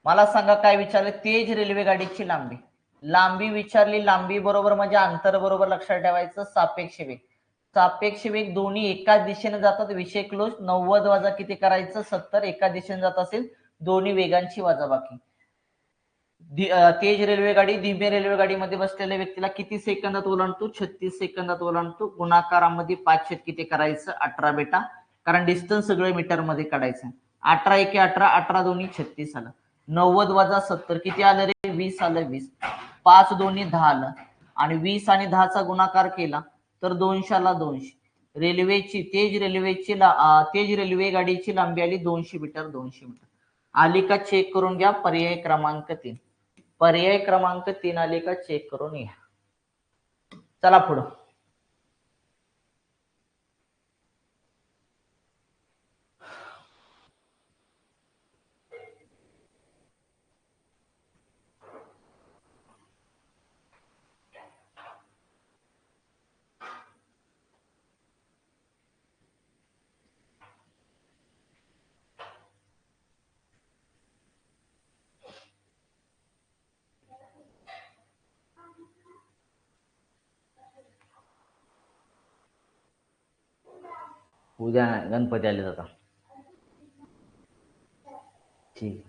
मला सांगा काय विचारलं? तेज रेल्वे गाडीची लांबी. लांबी विचारली. लांबी बरोबर म्हणजे अंतर बरोबर लक्षात ठेवायचं. सापेक्ष वेग. सापेक्ष वेग दोन्ही एका दिशेने जातात. विषय क्लोज. 90 वजा किती करायचं? 70. एका दिशेने जात असेल दोन्ही वेगांची वजाबाकी. तेज रेल्वे गाडी धीमे रेल्वे गाडीमध्ये बसलेल्या व्यक्तीला किती सेकंदात ओलांडतो? 36 सेकंदात ओलांडतो. गुणाकारामध्ये 5 किती करायचं? 18 बेटा. कारण डिस्टन्स सगळं मीटर मध्ये काढायचं. 18 एके 18, 18 दोन्ही 36 आलं. 90 वजा 70 किती आलं रे? 20 आलं. 20. 5 दोन्ही 10 आलं. आणि 20 आणि 10चा गुणाकार केला तर 200 आला. 200. रेल्वेची तेज रेल्वे गाडीची लांबी आली 200 मीटर. 200 मीटर आली का चेक करून घ्या. पर्याय क्रमांक 3. पर्याय क्रमांक 3 आली का चेक करून घ्या. चला पुढं. उद्या गणपती आले जाता. ठीक.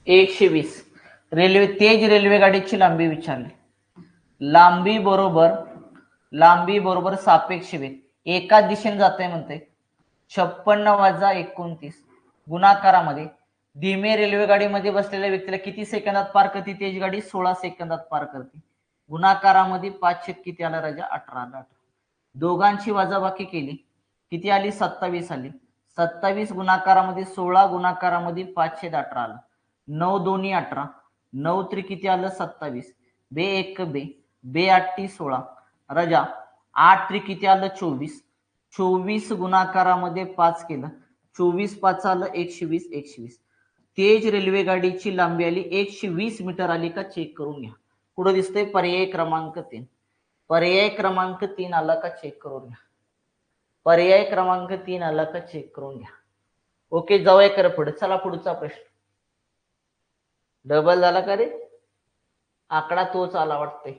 एकशे 20. रेल्वे तेज रेल्वे गाडीची लांबी विचारली. लांबी बरोबर सापेक्ष वेग. एका दिशेने जाते म्हणते. 56 वजा 29 गुणाकारामध्ये धीमे रेल्वे गाडीमध्ये बसलेल्या व्यक्तीला किती सेकंदात पार करते तेज गाडी? 16 सेकंदात पार करते. गुणाकारामध्ये 5 किती आला राजा? 18 आला. दोघांची वजाबाकी केली किती आली? 27 आली. 27 गुणाकारामध्ये 16 गुणाकारामध्ये 5/18 आलं. 9 दोन्ही 18. 9 त्रिक किती आलं? 27. बे 1 बे. बे 8 16. राजा 8 त्रिक किती आलं? 24. 24 गुणाकारामध्ये 5 केलं. 24 5 आलं 120. 120. तेज रेल्वे गाडीची लांबी आली 120 मीटर आली का चेक करून घ्या. पुढे दिसतंय पर्याय क्रमांक 3. पर्याय क्रमांक 3 आला का चेक करून घ्या. पर्याय क्रमांक 3 आला का चेक करून घ्या. ओके जाऊया कर पुढे. चला पुढचा प्रश्न. डबल झाला का रे? आकडा तोच आला वाटतंय.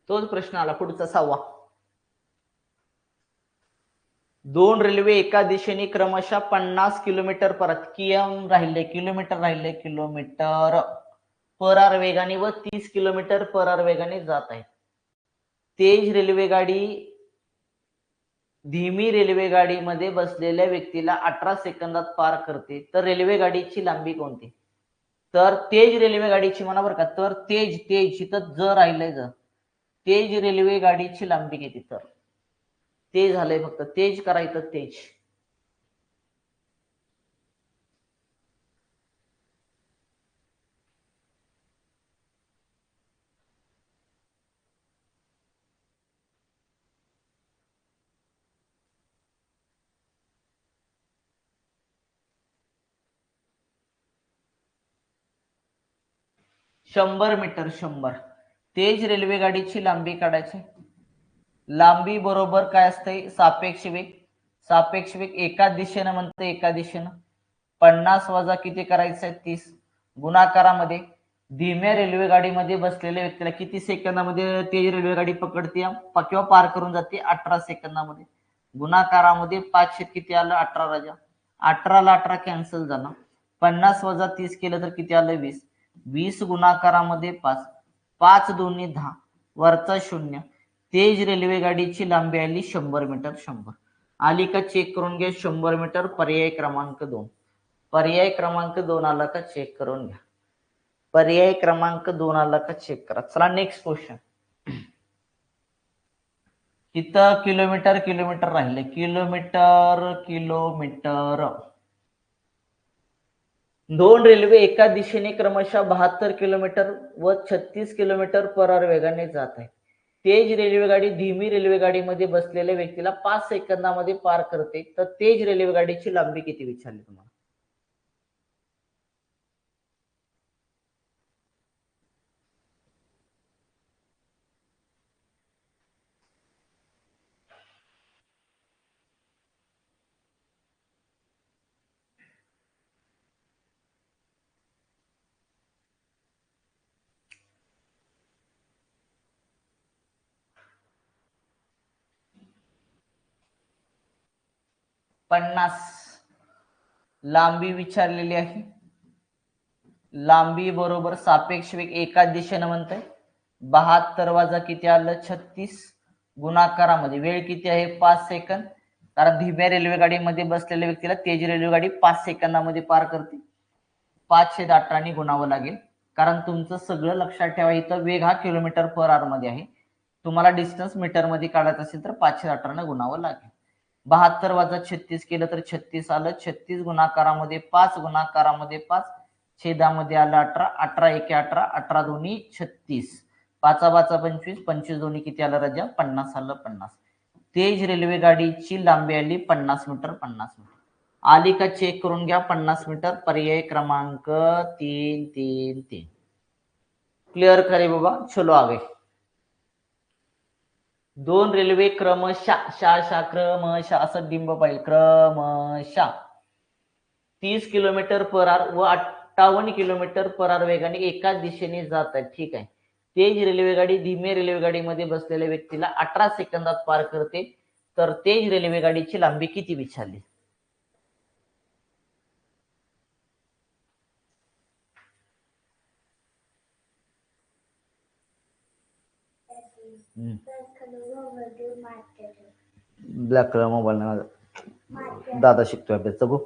तोच प्रश्न आला पुढचा 6वा. दोन रेल्वे एका दिशेने क्रमशः 50 किलोमीटर किलोमीटर पर आवर वेगाने व 30 किलोमीटर पर आवर वेगाने जात आहे. तेज रेल्वे गाडी धीमी रेल्वे गाडीमध्ये बसलेल्या व्यक्तीला 18 सेकंदात पार करते. तर रेल्वे गाडीची लांबी कोणती? तर तेज रेल्वे गाडीची म्हणा बरं का, तर तेज तेज इथं ज राहिलंय ज, तेज रेल्वे गाडीची लांबी किती? तर ते झालंय, फक्त तेज करायचं तेज. 100 मीटर. 100 तेज रेल्वे गाडीची लांबी काढायची. लांबी बरोबर काय असते? सापेक्ष वेग. सापेक्ष वेग एका दिशेनं म्हणते, एका दिशेनं 50 वजा किती करायचं आहे? 30. गुणाकारामध्ये धीम्या रेल्वे गाडीमध्ये बसलेल्या व्यक्तीला किती सेकंदामध्ये तेज रेल्वे गाडी पकडते किंवा पार करून जाते? 18 सेकंदामध्ये. गुणाकारामध्ये 5 किती आलं? 18 राजा. 18 ला 18 कॅन्सल झाला. 50 वजा 30 केलं तर किती आलं? 20. 20 गुणाकारामध्ये 5. 5 दोन्ही 10 वरचा 0. तेज रेल्वे गाडीची लांबी आली 100 मीटर. 100 आली का चेक करून घ्या. 100 मीटर पर्याय क्रमांक 2. पर्याय क्रमांक 2 आला का चेक करून घ्या. पर्याय क्रमांक 2 आला का चेक करा. चला नेक्स्ट क्वेश्चन. इथं किलोमीटर किलोमीटर राहिले. Kilometre kilometre. दोन रेल्वे एका दिशेने क्रमशः 72 किलोमीटर व 36 किलोमीटर पर आवर वेगाने जात आहे. तेज रेल्वे गाडी धीमी रेल्वे गाडीमध्ये बसलेल्या व्यक्तीला 5 सेकंदामध्ये पार करते, तर तेज रेल्वे गाडीची लांबी किती विचारली तुम्हाला? पन्नास लांबी विचारलेली आहे. लांबी बरोबर सापेक्ष वेग एका दिशेनं म्हणतंय. 72 वजा किती आलं? 36. गुणाकारामध्ये वेळ किती आहे? 5 सेकंद. कारण धीम्या रेल्वे गाडीमध्ये बसलेल्या व्यक्तीला तेज रेल्वे गाडी 5 सेकंदामध्ये पार करते. 5/18 गुणावं लागेल. कारण तुमचं सगळं लक्षात ठेवा, इथं वेग हा किलोमीटर पर आवर मध्ये आहे. तुम्हाला डिस्टन्स मीटर मध्ये काढायचं असेल तर 5/18 गुणावं लागेल. 72 वजा 36 केलं तर 36 आलं. 36 गुणाकारामध्ये 5 गुणाकारामध्ये 5 छेदामध्ये आलं 18. 18 एके 18. 18 दोन्ही 36. 5 5 25. 25 दोन्ही किती आलं राजा? 50 आलं. 50. तेज रेल्वे गाडीची लांबी आली 50 मीटर. 50 मीटर आली का चेक करून घ्या. 50 मीटर पर्याय क्रमांक 3 3 3. क्लिअर करे बाबा. चलो आगे. दोन रेल्वे क्रमशः क्रमशः असं डिंब पाहिजे. क्रमशः 30 किलोमीटर पर आवर व 58 किलोमीटर पर आवर वेगाने एकाच दिशेने जात आहेत. ठीक आहे. तेज रेल्वे गाडी धीमे रेल्वे गाडीमध्ये बसलेल्या व्यक्तीला 18 सेकंदात पार करते, तर तेज रेल्वे गाडीची लांबी किती विचारली? ब्लॅक कलर मोबाईल नाही, दादा शिकतोय अभ्यास. बघू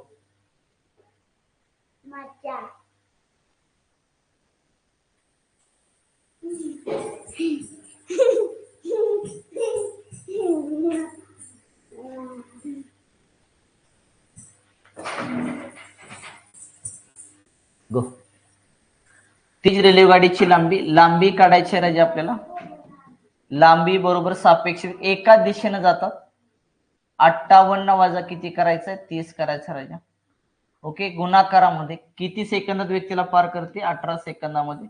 गो. तेज रेल्वे गाडीची लांबी काढायची राजा आपल्याला. लांबी बरोबर सापेक्ष एका दिशेने जातात. 58 वजा किती करायचंय? 30 करायचं राजा. ओके. गुणाकारामध्ये किती सेकंदात व्यक्तीला पार करते? 18 सेकंदामध्ये.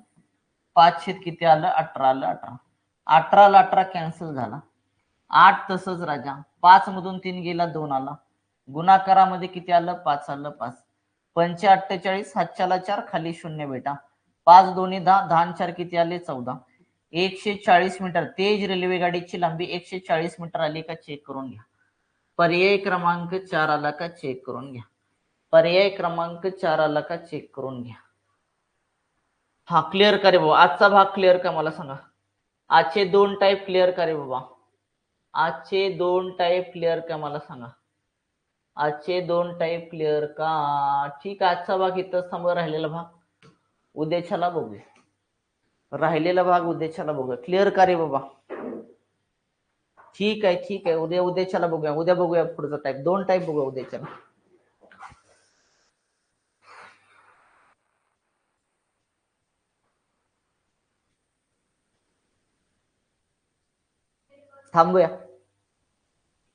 5 किती आलं? 18 आलं. 18 18 ला 18 कॅन्सल झाला. 8 तसंच राजा. 5 मधून 3 गेला, 2 आला. गुणाकारामध्ये किती आलं? 5 आलं. 5 5 48. हातच्याला 4 खाली 0 बेटा. 5 दोन्ही 10. 10 4 किती आले? 14. 140 मीटर. तेज रेल्वे गाडीची लांबी 140 मीटर आली का चेक करून घ्या. पर्याय क्रमांक 4 आला का चेक करून घ्या. पर्याय क्रमांक 4 आला का चेक करून घ्या. हा क्लिअर करे बाबा. आजचा भाग क्लिअर का मला सांगा. आजचे 2 टाईप क्लिअर करे बाबा. आजचे 2 टाईप क्लिअर का मला सांगा. आजचे 2 टाईप क्लिअर का? ठीक आहे. आजचा भाग इथं समोर राहिलेला भाग उद्याच्याला बघूया, राहिलेला भाग उद्याच्याला बघूया. क्लिअर का रे बाबा? ठीक आहे ठीक आहे, उद्याच्याला बघूया. उद्या बघूया पुढचा टाईप, 2 टाईप बघूया उद्याच्याला. थांबूया.